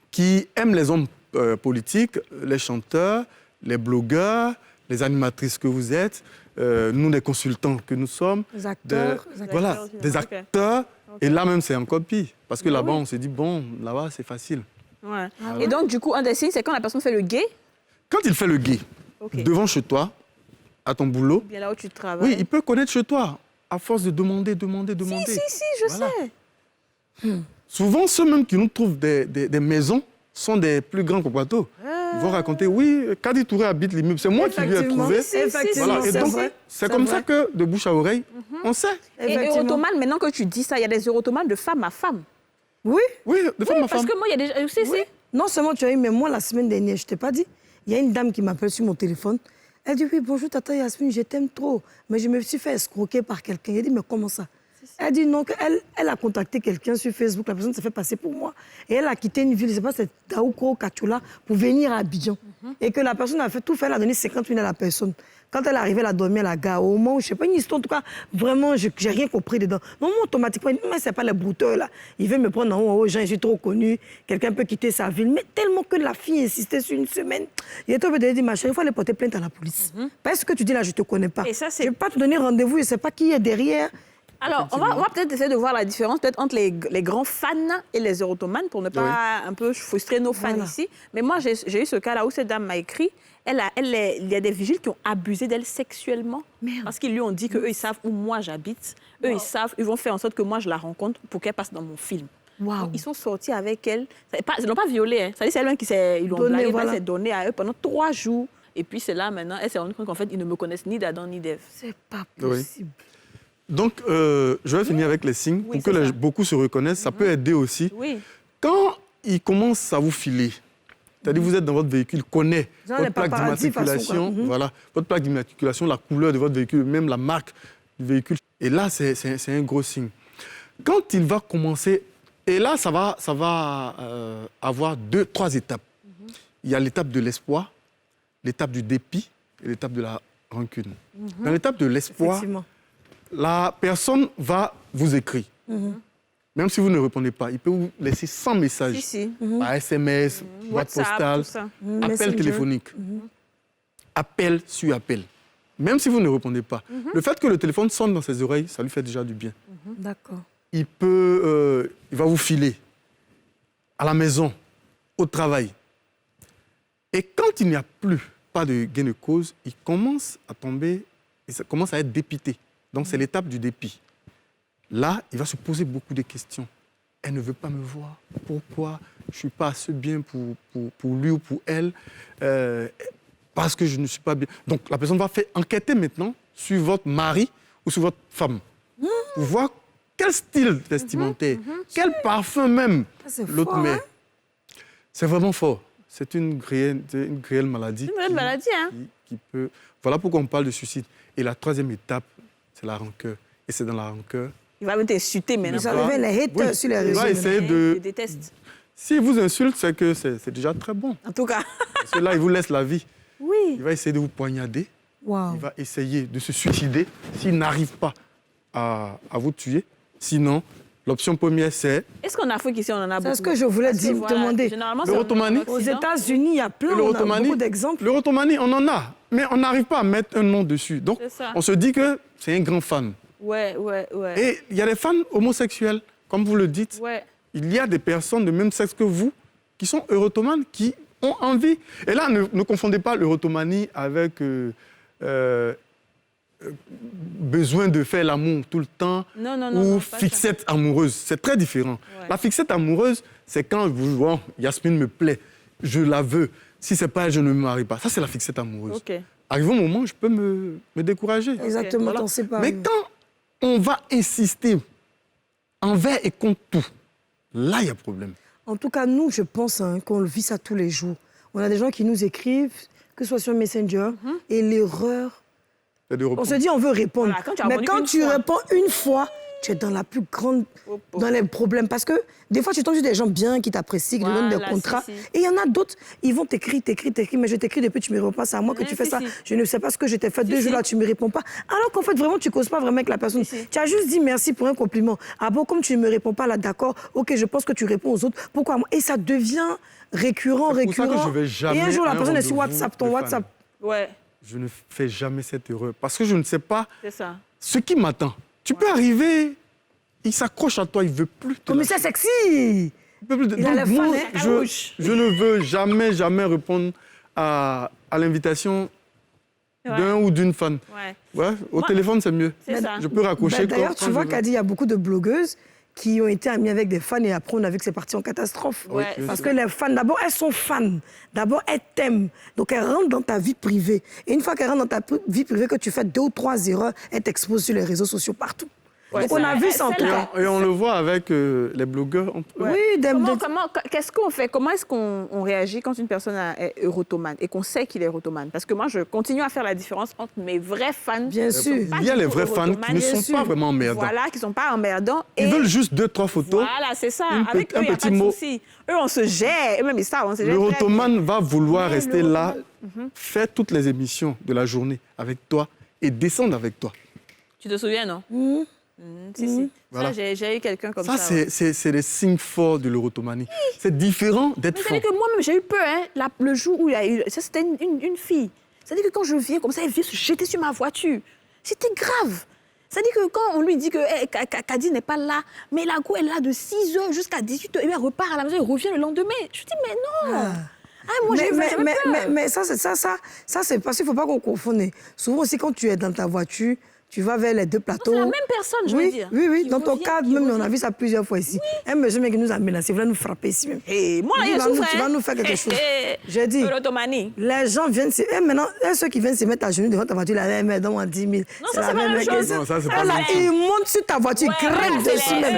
qui aiment les hommes politiques, les chanteurs, les blogueurs, les animatrices que vous êtes, nous, les consultants que nous sommes. Les acteurs. Des acteurs. Okay. Et là même, c'est encore pire. Parce que là-bas, on s'est dit, bon, là-bas, c'est facile. Ouais. Et donc, du coup, un des signes, c'est quand la personne fait le gay. Quand il fait le gay, Ok. devant chez toi, à ton boulot, Bien là où tu travailles. oui, il peut connaître chez toi, à force de demander. Si, je Voilà. sais. Souvent, ceux même qui nous trouvent des maisons sont des plus grands propriétaires. Ils vont raconter, oui, Kadi Touré habite l'immeuble, c'est moi qui lui ai Effectivement. trouvé. Effectivement, Voilà. Et c'est donc, vrai. c'est comme ça que, de bouche à oreille, on sait. Et Effectivement. erotomane, maintenant que tu dis ça, il y a des erotomanes de femme à femme. Oui. Oui, de femme à Parce femme. que moi, il y a des... Oui. Non seulement tu as eu, mais moi, la semaine dernière, je t'ai pas dit, il y a une dame qui m'appelle sur mon téléphone. Elle dit, oui, bonjour, tata Yasmine, je t'aime trop. Mais je me suis fait escroquer par quelqu'un. Elle dit, mais comment ça? Elle dit non, elle a contacté quelqu'un sur Facebook, la personne s'est fait passer pour moi. Et elle a quitté une ville, je ne sais pas, c'est Daouko ou Kachula, pour venir à Abidjan. Et que la personne a fait tout faire, elle a donné 50 000 à la personne. Quand elle est arrivée, elle a dormi à la gare. Au moment où, je ne sais pas, une histoire, en tout cas, vraiment, je n'ai rien compris dedans. Non, moi, automatiquement, mais ce n'est pas les brouteurs, là. Il veut me prendre en haut, aux gens, je suis trop connu, quelqu'un peut quitter sa ville. Mais tellement que la fille insistait sur une semaine, il était obligé de dire, ma chérie, il faut aller porter plainte à la police. Parce que tu dis là, je ne te connais pas. Et ça, c'est- Je ne vais pas te donner rendez-vous, je ne sais pas qui est derrière. Alors, on va peut-être essayer de voir la différence peut-être entre les grands fans et les erotomanes pour ne pas un peu frustrer nos fans Voilà. ici. Mais moi, j'ai eu ce cas-là où cette dame m'a écrit. Il y a des vigiles qui ont abusé d'elle sexuellement. Merde. Parce qu'ils lui ont dit qu'eux, ils savent où moi j'habite. Eux, ils savent, ils vont faire en sorte que moi, je la rencontre pour qu'elle passe dans mon film. Waouh. Donc, ils sont sortis avec elle. Ils ne l'ont pas violée. Hein. C'est elle-même qui s'est... Ils l'ont Donné, blagué, voilà. elle s'est donnée à eux pendant 3 jours. Et puis, c'est là, maintenant, elle s'est rendue compte qu'en fait, ils ne me connaissent ni d'Adam ni d'Ève. C'est pas Oui. possible. Donc, je vais finir avec les signes Oui, pour que c'est ça. beaucoup se reconnaissent. Ça peut aider aussi. Oui. Quand il commence à vous filer, c'est-à-dire vous êtes dans votre véhicule, connaît Genre les votre plaque paparazzi d'immatriculation, façon, quoi. voilà, votre plaque d'immatriculation, la couleur de votre véhicule, même la marque du véhicule. Et là, c'est un gros signe. Quand il va commencer, et là, ça va avoir 2-3 étapes. Il y a l'étape de l'espoir, l'étape du dépit et l'étape de la rancune. Dans l'étape de l'espoir, Effectivement. la personne va vous écrire. Même si vous ne répondez pas, il peut vous laisser 100 messages Si. par SMS, boîte WhatsApp, postale, tout ça. appel Messenger. téléphonique, appel sur appel. Même si vous ne répondez pas, le fait que le téléphone sonne dans ses oreilles, ça lui fait déjà du bien. D'accord. Il va vous filer à la maison, au travail. Et quand il n'y a plus pas de gain de cause, il commence à tomber, et ça commence à être dépité. Donc c'est l'étape du dépit. Là, il va se poser beaucoup de questions. Elle ne veut pas me voir. Pourquoi je ne suis pas assez bien pour lui ou pour elle parce que je ne suis pas bien. Donc la personne va faire enquêter maintenant sur votre mari ou sur votre femme pour voir quel style vestimentaire, quel parfum même Ça, c'est l'autre fort, met. hein? C'est vraiment fort. C'est une réelle maladie. Une vraie maladie, hein. Qui peut... Voilà pourquoi on parle de suicide. Et la troisième étape, c'est la rancœur. Et c'est dans la rancœur. Il va même t'insulter maintenant. Vous arrivez les haters Oui, sur les il réseaux. va essayer Je de... déteste. S'il vous insulte, c'est que c'est déjà très bon. En tout cas. Parce que là, il vous laisse la vie. Oui. Il va essayer de vous poignarder. Waouh. Il va essayer de se suicider s'il n'arrive pas à vous tuer. Sinon, l'option première, c'est... Est-ce qu'en Afrique, ici, on en a beaucoup? C'est ce que je voulais Parce que dire, voilà, demander. Généralement, L'erotomanie. c'est en Aux Occident. États-Unis, il y a plein, on a L'erotomanie, beaucoup d'exemples. l'erotomanie, on en a. Mais on n'arrive pas à mettre un nom dessus. Donc, C'est ça. on se dit que c'est un grand fan. Ouais. Et il y a des fans homosexuels, comme vous le dites. Ouais. Il y a des personnes de même sexe que vous qui sont erotomanes, qui ont envie. Et là, ne confondez pas l'erotomanie avec besoin de faire l'amour tout le temps Non, ou pas ça. fixette amoureuse. C'est très différent. Ouais. La fixette amoureuse, c'est quand vous voyez, Yasmine me plaît, je la veux. Si c'est pas elle, je ne me marie pas. Ça, c'est la fixette amoureuse. OK. Arrivé au moment, je peux me décourager. Exactement, Voilà. t'en sais pas. Mais quand on va insister envers et contre tout, là, il y a problème. En tout cas, nous, je pense qu'on le vit ça tous les jours. On a des gens qui nous écrivent, que ce soit sur Messenger, et l'erreur. C'est de On reprendre. se dit, on veut répondre. Voilà, quand tu as mais répondu quand une tu fois. réponds une fois, tu es dans la plus grande. Dans les problèmes. Parce que des fois, tu tombes sur des gens bien qui t'apprécient, qui te donnent des Voilà, contrats. si. Et il y en a d'autres, ils vont t'écrire, mais je t'écris depuis, tu ne me réponds pas. C'est à moi que Mais tu fais si, ça. si. Je ne sais pas ce que je t'ai fait. 2 jours là, tu ne me réponds pas. Alors qu'en fait, vraiment, tu ne causes pas vraiment avec la personne. Si. Tu as juste dit merci pour un compliment. Ah bon, comme tu ne me réponds pas là, d'accord, ok, je pense que tu réponds aux autres. Pourquoi moi? Et ça devient récurrent. C'est pour ça que je vais jamais Et un jour, la à un personne est sur rendez-vous WhatsApp, ton de WhatsApp. Ouais, Je ne fais jamais cette erreur parce que je ne sais pas c'est ça. ce qui m'attend. Tu peux arriver, il s'accroche à toi, il ne veut plus te Commissaire lâcher. sexy! Il a les moi, fans, hein. je ne veux jamais répondre à l'invitation d'un ou d'une fan. Ouais, au téléphone, c'est mieux. C'est ça. Je peux raccrocher. D'ailleurs, tu vois, Kadi, il y a beaucoup de blogueuses qui ont été amies avec des fans et après, on a vu que c'est parti en catastrophe. Ouais, Parce que les fans, d'abord, elles sont fans. D'abord, elles t'aiment. Donc, elles rentrent dans ta vie privée. Et une fois qu'elles rentrent dans ta vie privée, que tu fais 2 ou 3 erreurs, elles t'exposent sur les réseaux sociaux partout. Donc, on a vu ça en tout cas. Et on le voit avec les blogueurs. Oui, Qu'est-ce qu'on fait? Comment est-ce qu'on réagit quand une personne est érotomane et qu'on sait qu'il est érotomane? Parce que moi, je continue à faire la différence entre mes vrais fans. Bien sûr. Il y a les vrais fans qui ne sont pas vraiment emmerdants. Voilà, qui ne sont pas emmerdants. Ils veulent juste 2-3 photos. Voilà, c'est ça. Avec eux, un il n'y a petit pas de mot. souci. Eux, on se gère. Eux-mêmes, ils savent, on se gère. L'érotomane va vouloir Mais rester là, faire toutes les émissions de la journée avec toi et descendre avec toi. Tu te souviens, non? Si. Voilà. Ça, j'ai eu quelqu'un comme ça. Ça, ouais. c'est les signes forts de l'érotomanie. C'est différent d'être fort. C'est-à-dire que moi-même, j'ai eu peur, hein, le jour où il y a eu... Ça, c'était une fille. C'est-à-dire que quand je viens comme ça, elle vient se jeter sur ma voiture. C'était grave. C'est-à-dire que quand on lui dit que Kadi n'est pas là, mais la go est là de 6 h jusqu'à 18 h, et elle repart à la maison, elle revient le lendemain. Je dis, mais non. Moi, mais ça, c'est parce qu'il ne faut pas qu'on confonde. Souvent aussi, quand tu es dans ta voiture, tu vas vers les 2 plateaux. C'est la même personne, je veux dire. Oui. Dans ton cadre, même, on a vu ça plusieurs fois ici. Un monsieur qui nous a menacé, il voulait nous frapper ici même. Et moi, il tu vas nous faire quelque chose. J'ai dit, les gens viennent maintenant, ceux qui viennent se mettre à genoux devant ta voiture, là, mais donne-moi 10 000. Non, ça, c'est pas la même chose. Non, ça, c'est pas la même Ils montent sur ta voiture, ils craignent dessus même.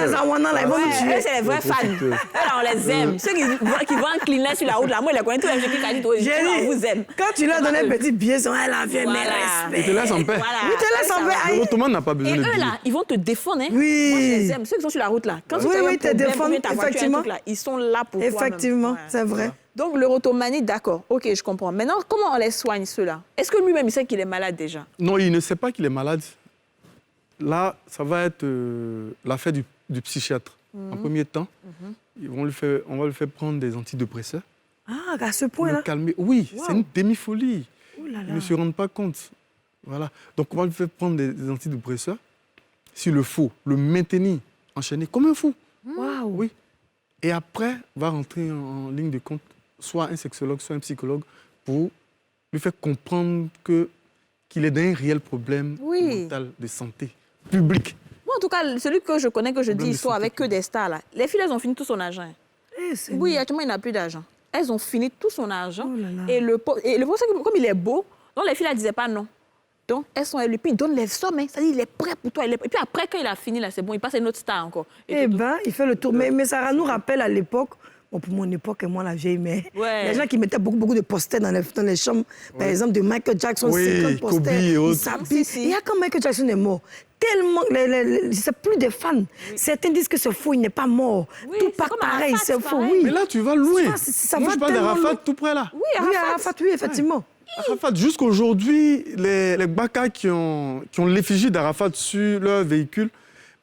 Les Awana, là, ils vont nous tuer. C'est les vrais fans. On les aime. Ceux qui vont incliner sur la route, là, moi, je les connais tous les gens qui disent, on vous aime. Quand tu leur donnes un petit billet, ils sont là, viens, mais respect. Ils te laissent en paix. Oui, te laisse en paix. L'érotomane n'a pas besoin et de eux, billet. là, ils vont te défendre. Hein. Oui. Moi, je les aime. Ceux qui sont sur la route, là. Quand tu te défendent, effectivement. Ils sont là pour toi. Effectivement, c'est vrai. Donc, l'eurotomanie, d'accord. OK, je comprends. Maintenant, comment on les soigne, ceux-là? Est-ce que lui-même, il sait qu'il est malade déjà? Non, il ne sait pas qu'il est malade. Là, ça va être l'affaire du psychiatre. En premier temps, on va lui faire prendre des antidépresseurs. Ah, à ce Pour le point-là? calmer. Oui, c'est une demi-folie. Oh là là. Ils ne se rendent pas compte. Voilà. Donc, on va lui faire prendre des antidépresseurs. S'il le faut, le maintenir enchaîné comme un fou. Waouh. Oui. Et après, va rentrer en ligne de compte soit un sexologue, soit un psychologue pour lui faire comprendre qu'il est dans un réel problème mental de santé publique. Moi, en tout cas, celui que je connais, que je dis Problème de histoire santé avec que des stars, là. Les filles, elles ont fini tout son argent. Oui, actuellement, il n'a plus d'argent. Elles ont fini tout son argent. Oh là là. Et le pauvre, c'est que comme il est beau, donc les filles, elles ne disaient pas non. Donc, elles sont et puis il donne les sommes. Hein. C'est-à-dire, il est prêt pour toi. Et puis après, quand il a fini, là, c'est bon, il passe à une autre star encore. Eh bien, il fait le tour. Mais ça nous rappelle à l'époque, bon, pour mon époque et moi, la vieille, mais les gens qui mettaient beaucoup de posters dans les chambres, par exemple, de Michael Jackson, 50 posters, Kobe et autres. ils s'habillent. Il y a quand Michael Jackson est mort, tellement, c'est plus des fans. Certains disent que c'est faux, il n'est pas mort. Oui, Tout c'est pas comme pareil, Arafat, c'est faux, pareil. oui. Mais là, tu vas loin. Ça Moi, va je parle tellement d'Arafat loin. tout près, là. Oui, Arafat, oui, effectivement. Arafat, jusqu'aujourd'hui, les Baka qui ont l'effigie d'Arafat sur leur véhicule,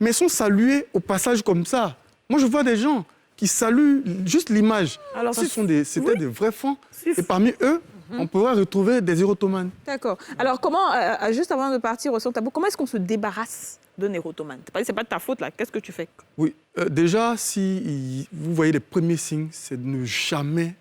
mais sont salués au passage comme ça. Moi, je vois des gens qui saluent juste l'image. Alors, C'était des vrais fans. Et parmi eux, on pourra retrouver des érotomanes. D'accord. Alors, comment, juste avant de partir au centre tabou, comment est-ce qu'on se débarrasse d'un érotomane? C'est pas de ta faute, là. Qu'est-ce que tu fais? Oui. Déjà, si vous voyez les premiers signes, c'est de ne jamais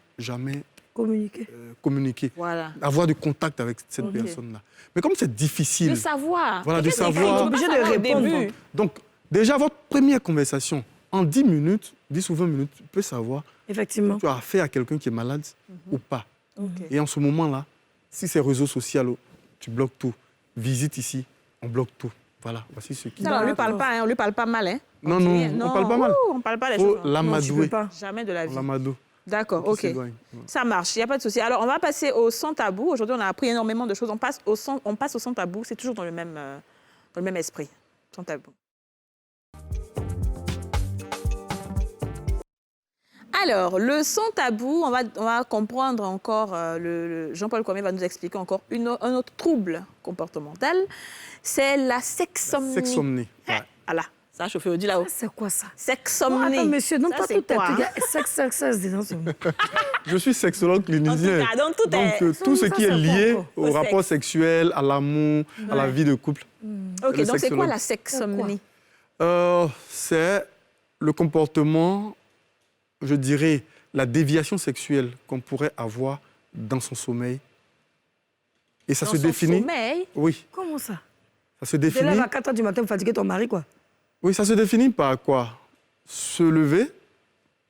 communiquer. Voilà. Avoir du contact avec cette personne-là. Mais comme c'est difficile... De savoir. Voilà, de savoir. Obligé de répondre. Donc, déjà, votre première conversation, en 10 minutes, 10 ou 20 minutes, tu peux savoir Effectivement. si tu as affaire à quelqu'un qui est malade ou pas. Okay. Et en ce moment-là, si c'est réseaux sociaux, tu bloques tout. Visite ici, on bloque tout. Voilà, voici ce qui... Alors, on ne lui parle pas mal, hein? Non, on parle pas mal. On parle pas les Faut choses. l'amadouer. Jamais de la vie. L'amadou. D'accord, ok. Ça marche, il n'y a pas de souci. Alors, on va passer au sans tabou. Aujourd'hui, on a appris énormément de choses. On passe au sans tabou. C'est toujours dans le même esprit. Sans tabou. Alors, le sans tabou, on va comprendre encore, Jean-Paul Kwame va nous expliquer encore un autre trouble comportemental. C'est la sexsomnie. Sexsomnie, ouais. Voilà. Ça, chauffeur, dis là-haut. C'est quoi ça? Sexsomnie. Attends, monsieur, non, ça, pas c'est tout quoi? Il y a sexe, dedans. Je suis sexologue clinicien. Donc, tout ce qui est lié au au rapport sexuel, à l'amour, à la vie de couple. Ok, donc c'est quoi la sexsomnie? C'est le comportement je dirais, la déviation sexuelle qu'on pourrait avoir dans son sommeil. Et ça Dans se son définit. sommeil. Oui, Comment ça? ça se Tu te lèves définit. à 4 h du matin pour fatiguer ton mari, quoi. Oui, ça se définit par quoi? Se lever,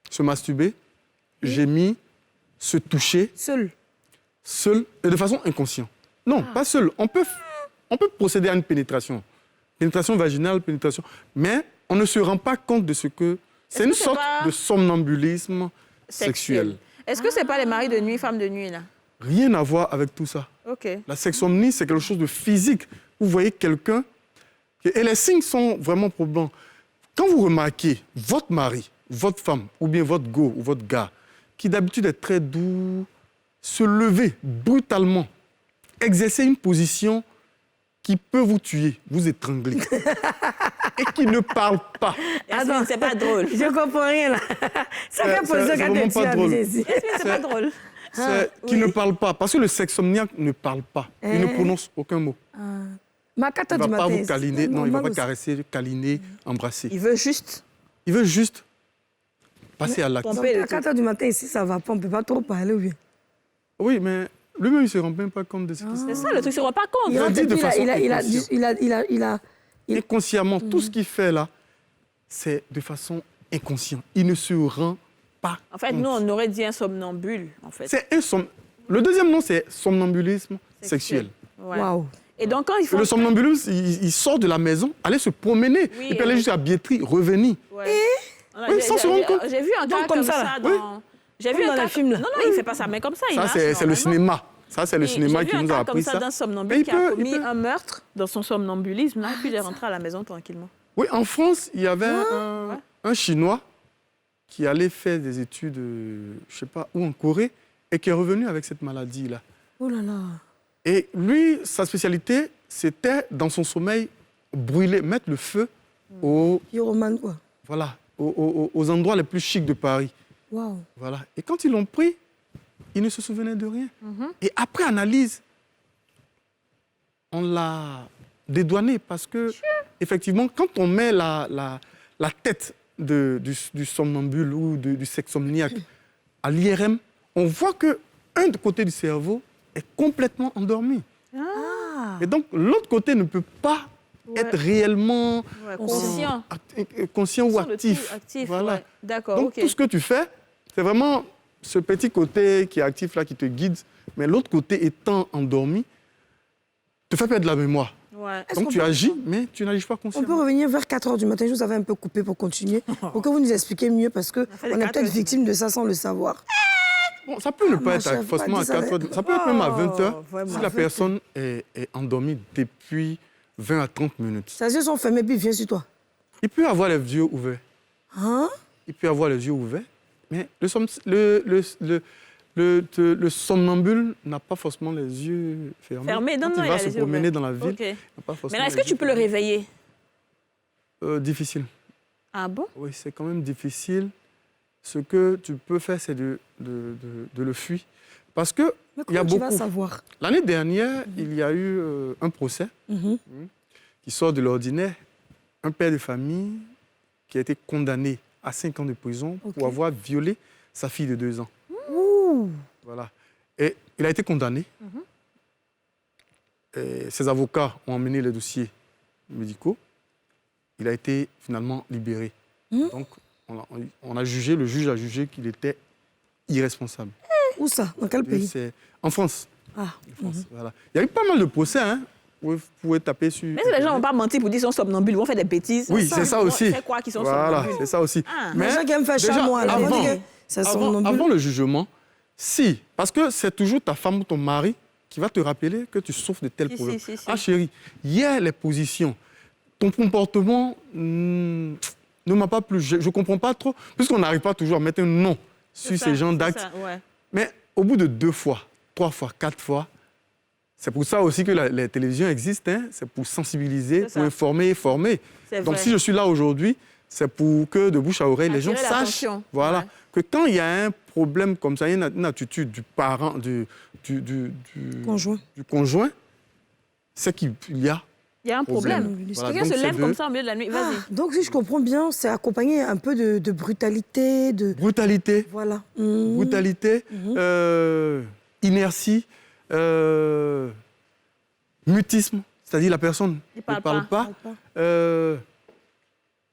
se masturber, gémir, se toucher, Seul. seul et de façon inconsciente. Non, pas seul. On peut procéder à une pénétration. Pénétration vaginale, pénétration. Mais on ne se rend pas compte de ce que... C'est Est-ce une que c'est sorte pas de somnambulisme sexuel. Est-ce que c'est pas les maris de nuit, femmes de nuit, là? Rien à voir avec tout ça. OK. La sexomnie, c'est quelque chose de physique. Vous voyez quelqu'un... Et les signes sont vraiment probants. Quand vous remarquez votre mari, votre femme, ou bien votre go ou votre gars, qui d'habitude est très doux, se lever brutalement, exercer une position qui peut vous tuer, vous étrangler, et qui ne parle pas. Yasmine, c'est pas drôle. Je comprends rien, là. C'est quelle position c'est quand vraiment tu pas as drôle. mis ici? C'est pas drôle. Qui ne parle pas. Parce que le sexomniaque ne parle pas. Il ne prononce aucun mot. Mais à 4 Il h ne du va matin... pas vous câliner. c'est Non, il ne va normal pas aussi. caresser, câliner, embrasser. Il veut juste Il veut juste passer à l'acte. Ton- Donc, à 4 h du matin, ici, ça va pas. On ne peut pas trop parler, ou bien? Oui, mais lui-même, il ne se rend même pas compte de ce qui se C'est passe. ça, le truc, il se rend pas compte. Il a rentre dit et de puis façon il a... Inconsciemment, tout ce qu'il fait là, c'est de façon inconsciente. Il ne se rend pas En fait, compte. nous, on aurait dit un somnambule, en fait. C'est Le deuxième nom, c'est somnambulisme sexuel. Ouais. Waouh. Et donc, quand ils font... Le somnambulisme, il sort de la maison, aller se promener, Oui, il peut aller jusqu'à la billetterie, revenir. Ouais. Oui, sans se rendre compte. J'ai vu un Donc, cas comme comme ça, ça là. dans... J'ai Comme vu dans un les cas... films, là. Non, non, il fait pas ça, mais comme ça, il Ça, marche c'est le normalement. cinéma. Ça, c'est le cinéma qui nous a J'ai vu un cas appris comme ça ça. d'un Mais somnambule il qui a peut- commis il peut- un meurtre dans son somnambulisme, là, puis il est rentré à la maison tranquillement. Oui, en France, il y avait un Chinois qui allait faire des études, je ne sais pas où, en Corée, et qui est revenu avec cette maladie-là. Oh là là. Et lui, sa spécialité, c'était, dans son sommeil, brûler, mettre le feu Pyromane, quoi. voilà, aux endroits les plus chics de Paris. Waouh. Voilà. Et quand ils l'ont pris, il ne se souvenait de rien. Et après analyse, on l'a dédouané parce que, effectivement, quand on met la tête du somnambule ou du sexomniaque à l'IRM, on voit qu'un côté du cerveau est complètement endormi. Ah. Et donc, l'autre côté ne peut pas être réellement Ouais, conscient. conscient ou Sur le actif. tout, actif, Voilà. ouais. D'accord, Donc, ok. tout ce que tu fais, c'est vraiment ce petit côté qui est actif là, qui te guide, mais l'autre côté étant endormi, te fait perdre la mémoire. Ouais. Est-ce Donc, qu'on tu peut- agis, mais tu n'agis pas On peut consciemment. revenir vers 4 h du matin. Je vous avais un peu coupé pour continuer. Pour que vous nous expliquiez mieux, parce qu'on fait les est 4 peut-être heures du victime de ça sans le savoir. Bon, ça peut ne Ah, pas ma être chère, forcément à faut pas 4 dire heures. Ça peut être même à 20 heures Oh, vraiment. si la personne est endormie depuis 20 à 30 minutes. Ses yeux sont fermés, puis il vient sur toi. Il peut avoir les yeux ouverts. Hein? Il peut avoir les yeux ouverts, mais le somnambule n'a pas forcément les yeux fermés. Fermés, non, Quand non, il il va a se les yeux promener ouverts. dans la ville, Ok. il n'a pas forcément Maintenant, est-ce les que tu yeux peux le fermés. réveiller? Difficile. Ah bon? Oui, c'est quand même difficile. Ce que tu peux faire, c'est de le fuir. Parce que Mais il y a comment tu vas beaucoup. savoir? L'année dernière, il y a eu un procès Mhm. qui sort de l'ordinaire. Un père de famille qui a été condamné à 5 ans de prison Ok. pour avoir violé sa fille de 2 ans. Ouh. Voilà. Et il a été condamné. Et ses avocats ont emmené les dossiers médicaux. Il a été finalement libéré. Donc, le juge a jugé qu'il était irresponsable. Où ça? Dans quel Et pays? c'est en France. Ah. En France, voilà. Il y a eu pas mal de procès, hein. Vous pouvez taper sur... Mais si les gens ne vont pas mentir pour dire qu'ils sont somnambules, ils vont faire des bêtises. Oui, c'est ça Ils vont aussi. faire croire qu'ils sont Voilà, somnambules. c'est ça aussi. Ah. Les gens qui aiment faire déjà, chamois, là, avant- on dit que ça somnambule. Avant le jugement, si, parce que c'est toujours ta femme ou ton mari qui va te rappeler que tu souffres de tel Si, problème. si. Ah chérie, hier les positions, ton comportement ne m'a pas plu. Je ne comprends pas trop, puisqu'on n'arrive pas toujours à mettre un nom sur C'est ces ça, genres c'est d'actes. ça, ouais. Mais au bout de 2 fois, 3 fois, 4 fois, c'est pour ça aussi que les télévisions existent. Hein. C'est pour sensibiliser, C'est ça. pour informer et former. C'est Donc vrai. si je suis là aujourd'hui, c'est pour que de bouche à oreille, les gens Attirer sachent l'attention. voilà, Ouais. que quand il y a un problème comme ça, il y a une attitude du parent, du Conjoint. conjoint, c'est qu'il y a Il y a un problème. Voilà, Quelqu'un donc se lève c'est comme ça au milieu de la nuit. Vas-y. Donc, si je comprends bien, c'est accompagné un peu de brutalité, de... Brutalité, Voilà. brutalité, inertie, mutisme, c'est-à-dire la personne Il ne parle parle pas.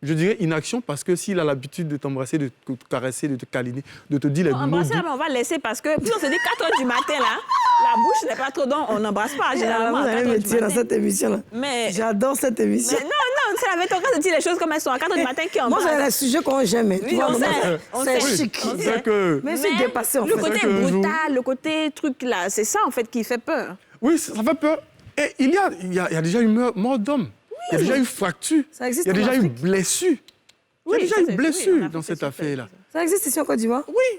Je dirais inaction parce que s'il a l'habitude de t'embrasser, de te caresser, de te câliner, de te dire les mots Embrasser, doux. mais on va laisser parce que puis on se dit 4 heures du matin, là, la bouche n'est pas trop donc on n'embrasse pas généralement Vous à 4 allez heures me du tirer dans matin. cette émission-là. Mais, J'adore cette émission. mais non, c'est la méthode de dire les choses comme elles sont à 4 heures du matin qui Moi, embrasse. c'est les sujets qu'on j'aime. Oui, on sait, on C'est sait. chic. On sait. C'est que... Mais c'est dépassé, en le fait. côté C'est que brutal, le côté truc là, c'est ça en fait qui fait peur. Oui, ça fait peur. Et il y a déjà eu mort d'homme. Il y a déjà eu fracture. Ça existe Il y a en déjà eu Afrique. blessure. Il y a Oui, déjà ça, eu c'est- blessure oui, en dans Afrique, cette c'est affaire-là. Ça existe ici en Côte d'Ivoire? Oui,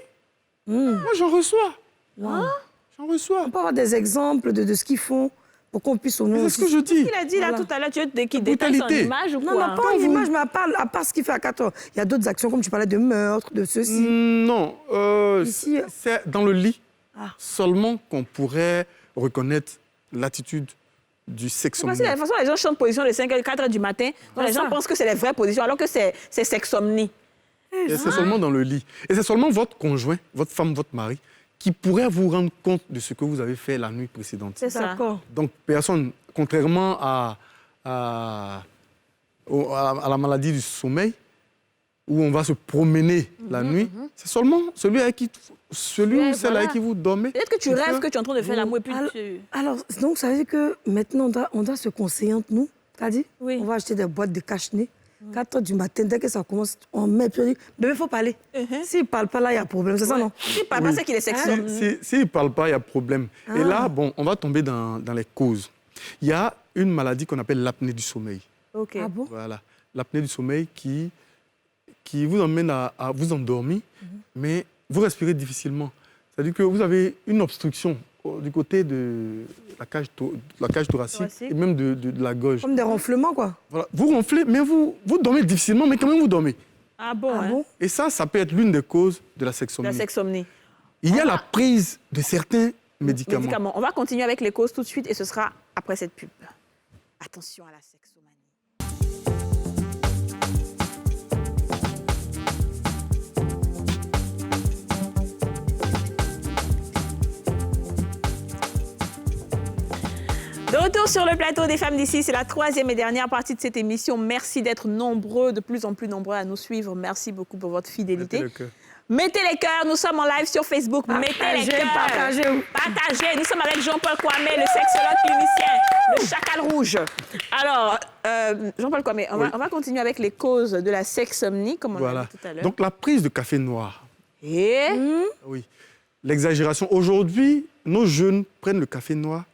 moi j'en reçois. Wow. J'en reçois. On peut avoir des exemples de ce qu'ils font pour qu'on puisse au moins C'est ce que aussi... je dis. Il a dit là Voilà. tout à l'heure, tu veux qu'il détaille son brutalité. image ou Non, quoi non, pas en image, mais à part ce qu'il fait à 4 heures. Il y a d'autres actions, comme tu parlais de meurtre, de ceci. Non, Ici, c'est dans le lit Ah. seulement qu'on pourrait reconnaître l'attitude du Parce que de sexomnie. toute façon, les gens chantent position de 5 heures, 4 heures du matin. Donc, les gens ça. pensent que c'est les vraies positions, alors que c'est sexomnie. Et c'est seulement dans le lit. Et c'est seulement votre conjoint, votre femme, votre mari, qui pourrait vous rendre compte de ce que vous avez fait la nuit précédente. C'est ça. d'accord. Donc, personne, contrairement à la maladie du sommeil, où on va se promener la nuit, c'est seulement celui Ouais, ou celle voilà. avec qui vous dormez. Peut-être que tu qui rêves peut- que tu es en train de faire l'amour et puis tu... Alors, donc, ça veut dire que maintenant, on doit se conseiller entre nous. T'as dit? Oui. On va acheter des boîtes de cache-nez. 4 heures du matin, dès que ça commence, on met, puis on dit, bébé, il faut parler. S'il ne parle pas, là, il y a problème. C'est ça, non? Si pas, c'est qu'il est sexomnie. S'il ne parle pas, il y a problème. Et là, bon, on va tomber dans les causes. Il y a une maladie qu'on appelle l'apnée du sommeil. OK. Ah bon? Voilà. L'apnée du sommeil qui vous emmène à vous endormir, mais vous respirez difficilement. C'est-à-dire que vous avez une obstruction du côté de la cage thoracique Thoracique. et même de la gorge. Comme des ronflements, quoi. Voilà. Vous ronflez, mais vous dormez difficilement, mais quand même vous dormez. Ah bon, Ah hein? bon? Et ça peut être l'une des causes de la La sexomnie. sexomnie. Il y a la prise de certains médicaments. On va continuer avec les causes tout de suite et ce sera après cette pub. Attention à la sexomanie. De retour sur le plateau des femmes d'ici, c'est la 3e et dernière partie de cette émission. Merci d'être nombreux, de plus en plus nombreux à nous suivre. Merci beaucoup pour votre fidélité. Mettez le cœur. Mettez les cœurs, nous sommes en live sur Facebook. Mettez les cœurs. Partagez. Partagez. Nous sommes avec Jean-Paul Kwame, le sexologue clinicien, le chacal rouge. Alors, Jean-Paul Kwame, on va continuer avec les causes de la sexomnie, comme on l'a Voilà. dit tout à l'heure. Donc la prise de café noir. Et Oui. L'exagération. Aujourd'hui, nos jeunes prennent le café noir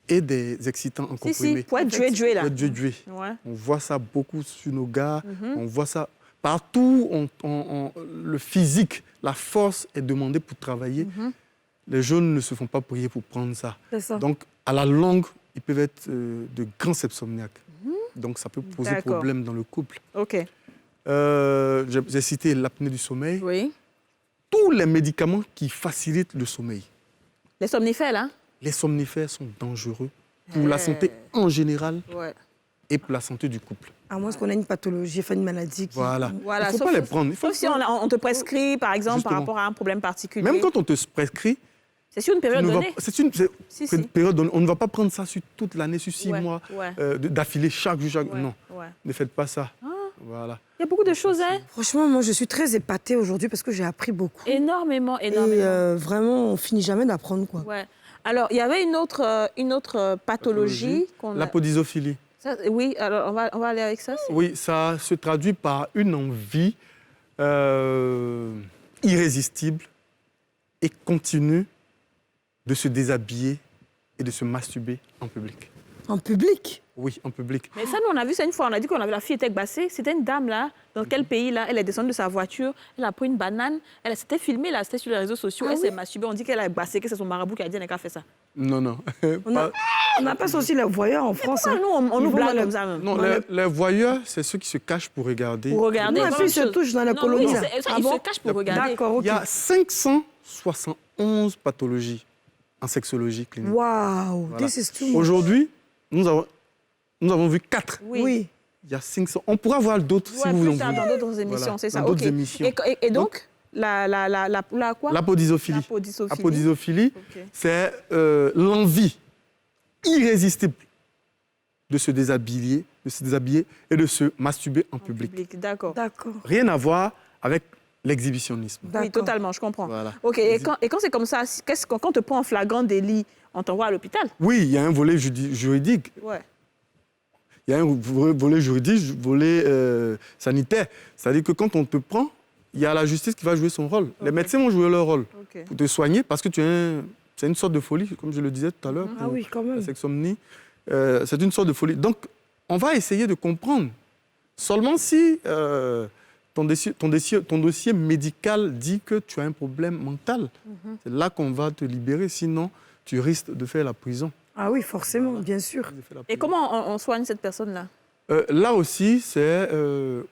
et des excitants en comprimé. pour être joué, là. Pour être joué. Ouais. On voit ça beaucoup sur nos gars. On voit ça partout. Le physique, la force est demandée pour travailler. Les jeunes ne se font pas prier pour prendre ça. C'est ça. Donc, à la longue, ils peuvent être de grands sepsomniaques. Donc, ça peut poser D'accord. problème dans le couple. OK. J'ai cité l'apnée du sommeil. Oui. Tous les médicaments qui facilitent le sommeil. Les somnifères, là? Les somnifères sont dangereux pour la santé en général Ouais. et pour la santé du couple. À moins qu'on ait une pathologie, enfin une maladie qui... Voilà. Voilà, Il ne faut sauf- pas les prendre. Il faut Sauf si on te prescrit, par exemple, Justement. par rapport à un problème particulier. Même quand on te prescrit, C'est sur une tu période ne vas- donnée. c'est une Si, si. période donnée. On ne va pas prendre ça sur toute l'année, sur 6 Ouais, mois, ouais. d'affilée, chaque jour. Ouais, Non, ouais. ne faites pas ça. Voilà. Il y a beaucoup de choses, hein? Franchement, moi, je suis très épatée aujourd'hui parce que j'ai appris beaucoup. Énormément, Et énormément. vraiment, on finit jamais d'apprendre, quoi. Ouais. Alors, il y avait une autre pathologie qu'on a... La podisophilie. Ça, oui, alors on va aller avec ça. Oui, ça se traduit par une envie irrésistible et continue de se déshabiller et de se masturber en public. En public? Oui, en public. Mais ça, nous, on a vu ça une fois. On a dit qu'on avait la fille était bassée. C'était une dame, là. Dans quel pays, là? Elle est descendue de sa voiture. Elle a pris une banane. Elle s'était filmée, là. C'était sur les réseaux sociaux. Elle s'est masturbée. On dit qu'elle a bassé, que c'est son marabout qui a dit qu'elle a fait ça. Non, non. On appelle ça aussi les voyeurs en France. Pourquoi nous, on Ils nous vont blague dans les- comme ça, même? Non, les voyeurs, c'est ceux qui se cachent pour regarder. Pour regarder. Non, et c'est puis autre ils se chose. touchent dans les Non, colonies, oui, là. c'est- ça, Ah ils bon? se cachent pour regarder. D'accord, ok. Il y a 571 pathologies en sexologie clinique. Waouh, Voilà. this is too much. Aujourd'hui, nous nous avons vu 4. Oui. Il y a 500. On pourra voir d'autres si Ouais, vous plus voulez. tard, dans d'autres émissions, Voilà, c'est ça. dans d'autres ok. émissions. Et donc, la quoi L'apodisophilie. L'apodisophilie. Apodisophilie, Ok. c'est l'envie irrésistible de se déshabiller et de se masturber en public. D'accord. D'accord. Rien à voir avec l'exhibitionnisme. Oui, D'accord. totalement, je comprends. Voilà. Ok, et quand c'est comme ça, quand on te prend en flagrant délit, on t'envoie à l'hôpital? Oui, il y a un volet juridique. Ouais. Il y a un volet juridique, volet sanitaire. C'est-à-dire que quand on te prend, il y a la justice qui va jouer son rôle. Les médecins vont jouer leur rôle Ok. pour te soigner parce que c'est une sorte de folie, comme je le disais tout à l'heure. Ah oui, quand même. La sexomnie, c'est une sorte de folie. Donc, on va essayer de comprendre. Seulement si ton dossier médical dit que tu as un problème mental, c'est là qu'on va te libérer. Sinon, tu risques de faire la prison. Ah oui, forcément, bien sûr. Et comment on soigne cette personne-là? Là aussi, c'est...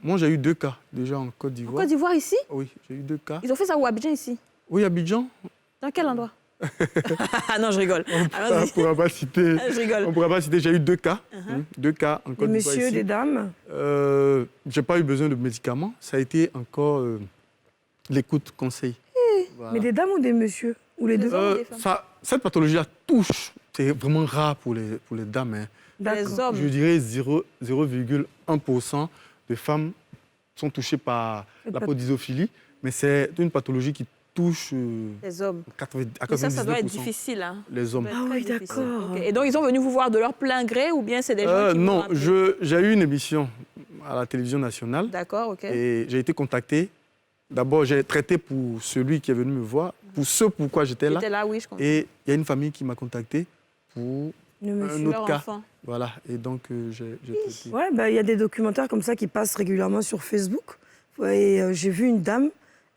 moi, j'ai eu 2 cas déjà en Côte En d'Ivoire. Côte d'Ivoire, ici? Oui, j'ai eu 2 cas. Ils ont fait ça où, Abidjan, ici? Oui, Abidjan. Dans quel endroit? Ah non, je rigole. On Allons-y. ne pourra pas citer. Je rigole. On pourra pas citer. J'ai eu 2 cas. 2 cas en Des Côte d'Ivoire. messieurs, ici. des dames. J'ai pas eu besoin de médicaments. Ça a été encore l'écoute conseil. Voilà. Mais des dames ou des messieurs? Ou les deux? hommes ou des femmes? Cette pathologie-là touche. C'est vraiment rare pour les dames. Hein. Les D'accord. hommes. Je dirais 0,1% de femmes sont touchées par l'apodisophilie, mais c'est une pathologie qui touche Les hommes. à Et ça doit être 99% difficile. Hein. les hommes. Ça doit être Ah oui, très difficile. d'accord. Ok. Et donc, ils sont venus vous voir de leur plein gré ou bien c'est des gens qui vous ont Non, appelé? j'ai eu une émission à la télévision nationale D'accord, ok. et j'ai été contacté. D'abord, j'ai traité pour celui qui est venu me voir, pour ce pourquoi j'étais là. J'étais là, oui, je comprends. Et il y a une famille qui m'a contacté pour Le un monsieur. autre Leur cas. enfant. Voilà, et donc j'ai traité. Ouais, bah, y a des documentaires comme ça qui passent régulièrement sur Facebook. Ouais, et j'ai vu une dame,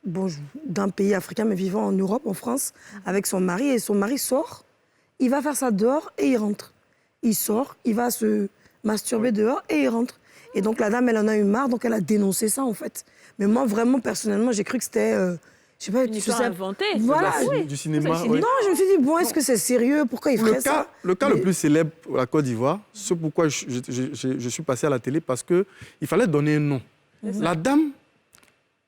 bon, d'un pays africain, mais vivant en Europe, en France, avec son mari. Et son mari sort, il va faire ça dehors et il rentre. Il sort, il va se masturber dehors et il rentre. Et donc la dame, elle en a eu marre, donc elle a dénoncé ça, en fait. Mais moi, vraiment, personnellement, j'ai cru que c'était... je sais pas, Une histoire inventée. Voilà. Oui. Du cinéma, Ça, c'est oui. cinéma. Non, je me suis dit, bon, est-ce que c'est sérieux? Pourquoi il ferait ça? Le cas Mais- le plus célèbre pour la Côte d'Ivoire, c'est pourquoi je suis passé à la télé, parce qu'il fallait donner un nom. La dame,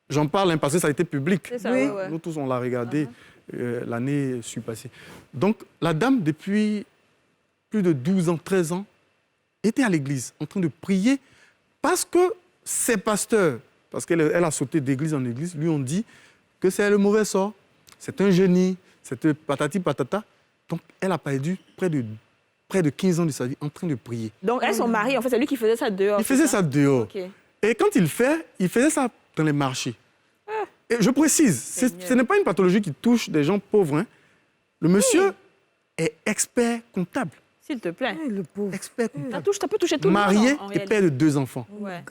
j'en parle hein, parce que ça a été public. C'est ça, Oui. ouais. Nous tous, on l'a regardé l'année passée. Donc, la dame, depuis plus de 12 ans, 13 ans, était à l'église, en train de prier, parce que ses pasteurs, parce qu'elle a sauté d'église en église, lui ont dit que c'est le mauvais sort, c'est un génie, c'est patati patata. Donc, elle a perdu près de 15 ans de sa vie en train de prier. Donc, elle, son mari, en fait, c'est lui qui faisait ça dehors. Il c'est faisait ça dehors. Ok. Et quand il faisait ça dans les marchés. Et je précise, ce n'est pas une pathologie qui touche des gens pauvres. Hein. Le monsieur est expert comptable. S'il te plaît. Eh, le pauvre. Expert Ça comptable. peut toucher tout le monde. Marié en et réalité. père de 2 enfants. Ouais.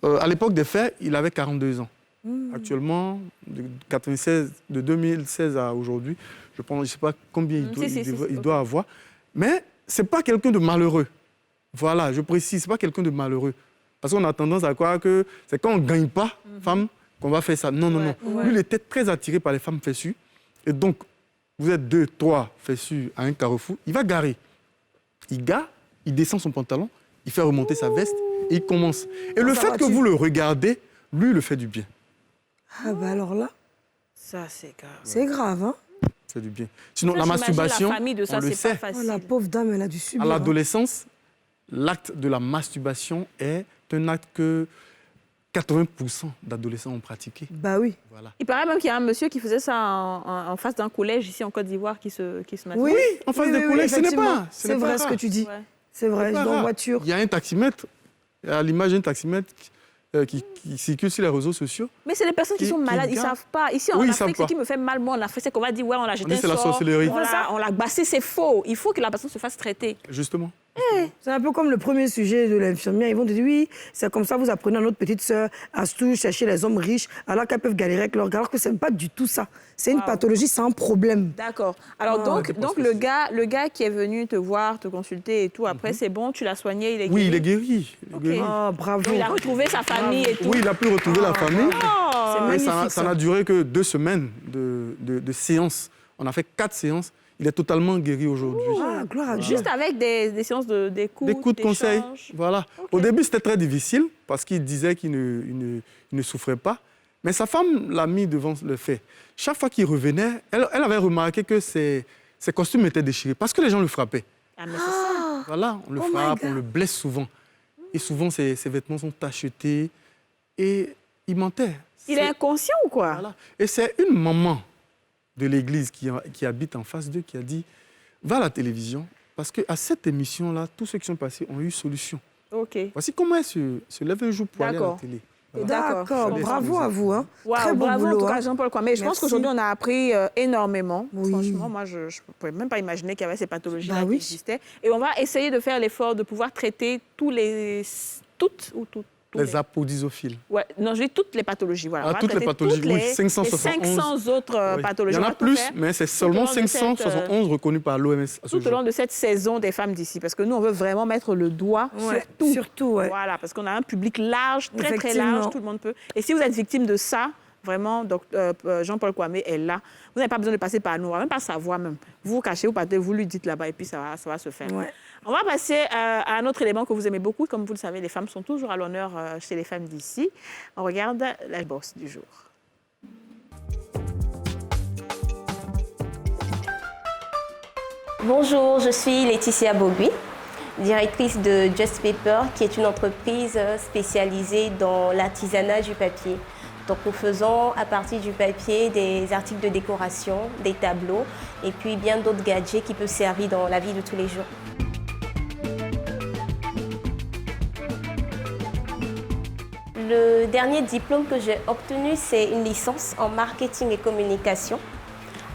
God. À l'époque des faits, il avait 42 ans. Actuellement, de 2016 à aujourd'hui, je ne sais pas combien il doit avoir. Mais ce n'est pas quelqu'un de malheureux. Voilà, je précise, ce n'est pas quelqu'un de malheureux. Parce qu'on a tendance à croire que c'est quand on ne gagne pas, femme, qu'on va faire ça. Non, non, Ouais, non. ouais. Lui, il était très attiré par les femmes fessues. Et donc, vous êtes 2, 3 fessues à un carrefour, il va garer. Il gare, il descend son pantalon, il fait remonter sa veste et il commence. Et le ça fait va, que tu- vous le regardez, lui, il le fait du bien. Ah bah alors là, Ça, c'est grave. c'est grave, hein? Ça fait du bien. Sinon, Ça, la j'imagine masturbation, la famille de ça, on le c'est pas sait. Oh, facile. la pauvre dame, elle a dû subir. À hein. l'adolescence, l'acte de la masturbation est un acte que 80% d'adolescents ont pratiqué. Bah oui. Voilà. Il paraît même qu'il y a un monsieur qui faisait ça en face d'un collège ici en Côte d'Ivoire qui se masturbait. Oui, en face des collègues, ce n'est effectivement. pas. C'est vrai ce que tu dis. Ouais. C'est vrai, C'est pas dans rare. voiture. Il y a un taximètre, à l'image d'un taximètre qui circule sur les réseaux sociaux. Mais c'est les personnes qui Qui- sont qui malades, ils ne gardent. savent pas. Ici, en Oui, ils Afrique, savent ce pas. qui me fait mal, moi, en Afrique, c'est qu'on va dire, ouais, on l'a jeté dit, un c'est la sort, sorcellerie. on l'a bassé, c'est faux. Il faut que la personne se fasse traiter. Justement. C'est un peu comme le premier sujet de l'infirmière. Ils vont te dire, oui, c'est comme ça, vous apprenez à notre petite sœur à se chercher les hommes riches, alors qu'elles peuvent galérer avec leur gars, alors que ce n'est pas du tout ça. C'est une Wow. pathologie, c'est un problème. D'accord. Alors, Ah, donc le gars qui est venu te voir, te consulter et tout, après, c'est bon, tu l'as soigné, il est guéri. Oui, il est guéri. Il est Ok. guéri. Ah, bravo. Il a retrouvé sa famille et tout. Oui, il a pu retrouver la famille. Oh, C'est Et magnifique, ça n'a duré que 2 semaines de séances. On a fait 4 séances. Il est totalement guéri aujourd'hui. Ah, gloire à Dieu. Juste avec des séances d'écoute, D'écoute, conseils. d'échange. Voilà. Ok. Au début, c'était très difficile parce qu'il disait qu'il ne souffrait pas. Mais sa femme l'a mis devant le fait. Chaque fois qu'il revenait, elle avait remarqué que ses costumes étaient déchirés parce que les gens le frappaient. Ah, mais c'est ça. Voilà, on le Oh my frappe, God. on le blesse souvent. Et souvent, ses vêtements sont tachetés. Et il mentait. Il est inconscient ou quoi? Voilà. Et c'est une maman de l'église qui habite en face d'eux qui a dit « Va à la télévision, parce qu'à cette émission-là, tous ceux qui sont passés ont eu solution. OK. Voici comment elle se lève un jour pour aller à la D'accord. télé. D'accord. D'accord, Je bravo comprends. à vous. Hein. Wow, Très beau bravo en boulot. tout cas, Hein. Jean-Paul Kwame. Je pense Merci. qu'aujourd'hui, on a appris énormément. Oui. Franchement, moi, je ne pouvais même pas imaginer qu'il y avait ces pathologies-là Bah qui oui. existaient. Et on va essayer de faire l'effort de pouvoir traiter tous les Les apodisophiles. Ouais, non, je dis toutes les pathologies. Voilà. Ah, On va toutes les traiter pathologies, toutes oui, les 571. 500 autres Oui. pathologies. Il y en On a va tout plus, faire mais c'est tout seulement au long de cette, 571 reconnus par l'OMS à ce tout au long jour. de cette saison des femmes d'ici. Parce que nous, on veut vraiment mettre le doigt Ouais, sur tout. surtout, ouais. Voilà, parce qu'on a un public large, très, très Effectivement. large, tout le monde peut. Et si vous êtes victime de ça, vraiment, Jean-Paul Kwame est là. Vous n'avez pas besoin de passer par nous, on va même pas savoir même. Vous vous cachez, vous partez, vous lui dites là-bas et puis ça va se faire. Ouais. On va passer à un autre élément que vous aimez beaucoup. Comme vous le savez, les femmes sont toujours à l'honneur chez les femmes d'ici. On regarde la bourse du jour. Bonjour, je suis Laetitia Bogui, directrice de Just Paper, qui est une entreprise spécialisée dans l'artisanat du papier. Donc nous faisons à partir du papier des articles de décoration, des tableaux et puis bien d'autres gadgets qui peuvent servir dans la vie de tous les jours. Le dernier diplôme que j'ai obtenu, c'est une licence en marketing et communication.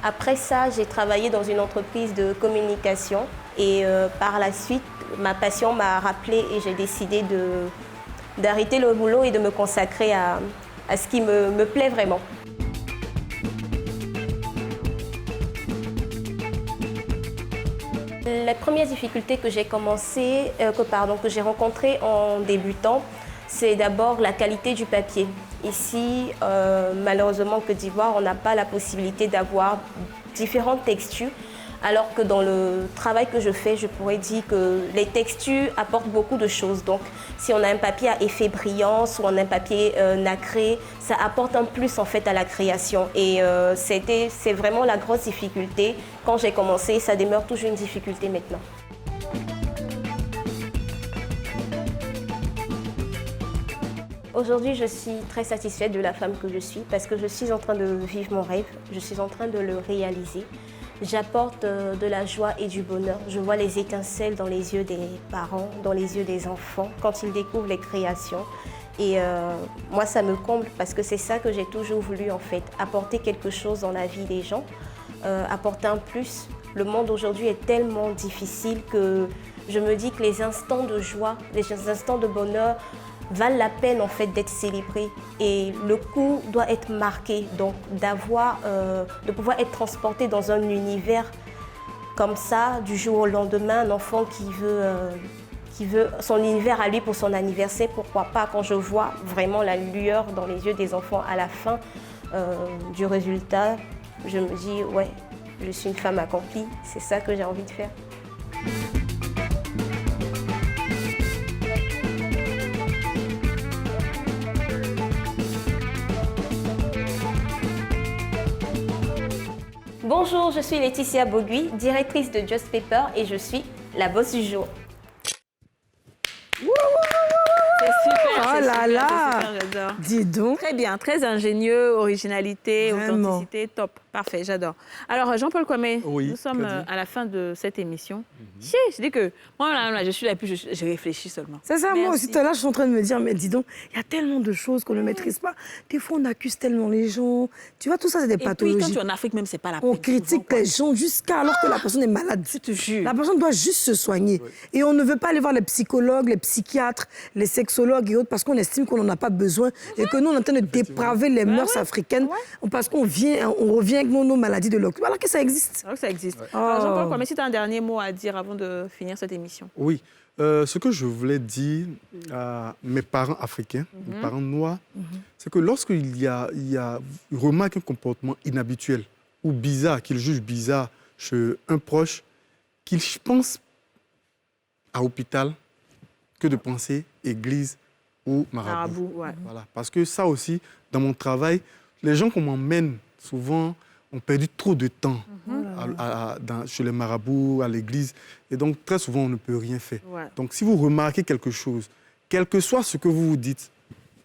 Après ça, j'ai travaillé dans une entreprise de communication et par la suite, ma passion m'a rappelé et j'ai décidé d'arrêter le boulot et de me consacrer à ce qui me plaît vraiment. La première difficulté que j'ai rencontrée en débutant, c'est d'abord la qualité du papier. Ici, malheureusement, en Côte d'Ivoire, on n'a pas la possibilité d'avoir différentes textures, alors que dans le travail que je fais, je pourrais dire que les textures apportent beaucoup de choses. Donc, si on a un papier à effet brillant, ou on a un papier nacré, ça apporte un plus en fait à la création. Et c'est vraiment la grosse difficulté. Quand j'ai commencé, ça demeure toujours une difficulté maintenant. Aujourd'hui, je suis très satisfaite de la femme que je suis parce que je suis en train de vivre mon rêve, je suis en train de le réaliser. J'apporte de la joie et du bonheur. Je vois les étincelles dans les yeux des parents, dans les yeux des enfants, quand ils découvrent les créations. Et moi, ça me comble parce que c'est ça que j'ai toujours voulu en fait, apporter quelque chose dans la vie des gens, apporter un plus. Le monde aujourd'hui est tellement difficile que je me dis que les instants de joie, les instants de bonheur valent la peine en fait d'être célébrés et le coup doit être marqué, donc de pouvoir être transporté dans un univers comme ça du jour au lendemain, un enfant qui veut son univers à lui pour son anniversaire, pourquoi pas. Quand je vois vraiment la lueur dans les yeux des enfants à la fin du résultat, je me dis ouais, je suis une femme accomplie, c'est ça que j'ai envie de faire. Bonjour, je suis Laetitia Bogui, directrice de Just Paper et je suis la boss du jour. C'est super, Oh c'est là super, là. c'est super, j'adore. Dis donc. Très bien, très ingénieux, originalité, Vraiment. authenticité, top. Parfait, j'adore. Alors, Jean-Paul Kwame, Oui, nous sommes Claudie. à la fin de cette émission. Je dis que moi, là, je suis là et puis je réfléchis seulement. C'est ça, moi aussi, Merci. tout à l'heure, je suis en train de me dire, mais dis donc, il y a tellement de choses qu'on ne maîtrise pas. Des fois, on accuse tellement les gens. Tu vois, tout ça, c'est des Et puis, quand pathologies. tu es en Afrique, même, c'est pas la peine. On souvent, critique quoi. les gens jusqu'à alors que la personne est malade. Je te jure. La personne doit juste se soigner. Et on ne veut pas aller voir les psychologues, les psychiatres, les sexologues et autres parce qu'on estime qu'on n'en a pas besoin et que nous, on est en train de dépraver les mœurs africaines parce qu'on revient avec nos maladies de l'octubre. Alors que ça existe. Alors que ça existe. Oh. Alors, Jean-Paul Kwame, si tu as un dernier mot à dire avant de finir cette émission. Oui. Ce que je voulais dire à mes parents africains, mes parents noirs, c'est que lorsqu'il y a remarque un comportement inhabituel ou bizarre, qu'ils jugent bizarre chez un proche qu'il pense à hôpital que de penser église ou marabout. Marabout, ouais. Voilà. Parce que ça aussi, dans mon travail, les gens qu'on m'emmène souvent ont perdu trop de temps chez les marabouts, à l'église. Et donc, très souvent, on ne peut rien faire. Ouais. Donc, si vous remarquez quelque chose, quel que soit ce que vous vous dites,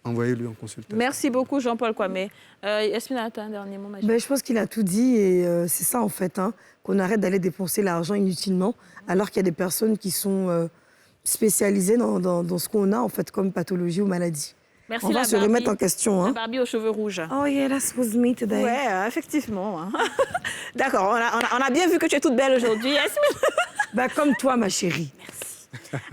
envoyez-lui en consultation. Merci beaucoup, Jean-Paul Kwame. Yasmina, tu as un dernier mot, ma chérie? Ben, je pense qu'il a tout dit et c'est ça en fait, hein, qu'on arrête d'aller dépenser l'argent inutilement alors qu'il y a des personnes qui sont spécialisées dans ce qu'on a en fait comme pathologie ou maladie. Merci, On va la se Barbie. remettre en question. La Hein. Barbie aux cheveux rouges. Oh yeah, that was me today. Ouais, effectivement. Hein. D'accord, on a bien vu que tu es toute belle aujourd'hui, Yasmine. Ben, comme toi, ma chérie.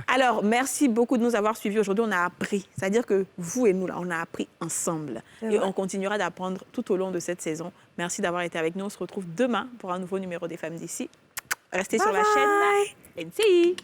Alors, merci beaucoup de nous avoir suivis aujourd'hui. On a appris, c'est-à-dire que vous et nous, là, on a appris ensemble. Et on continuera d'apprendre tout au long de cette saison. Merci d'avoir été avec nous. On se retrouve demain pour un nouveau numéro des Femmes d'ici. Restez sur la chaîne NCI.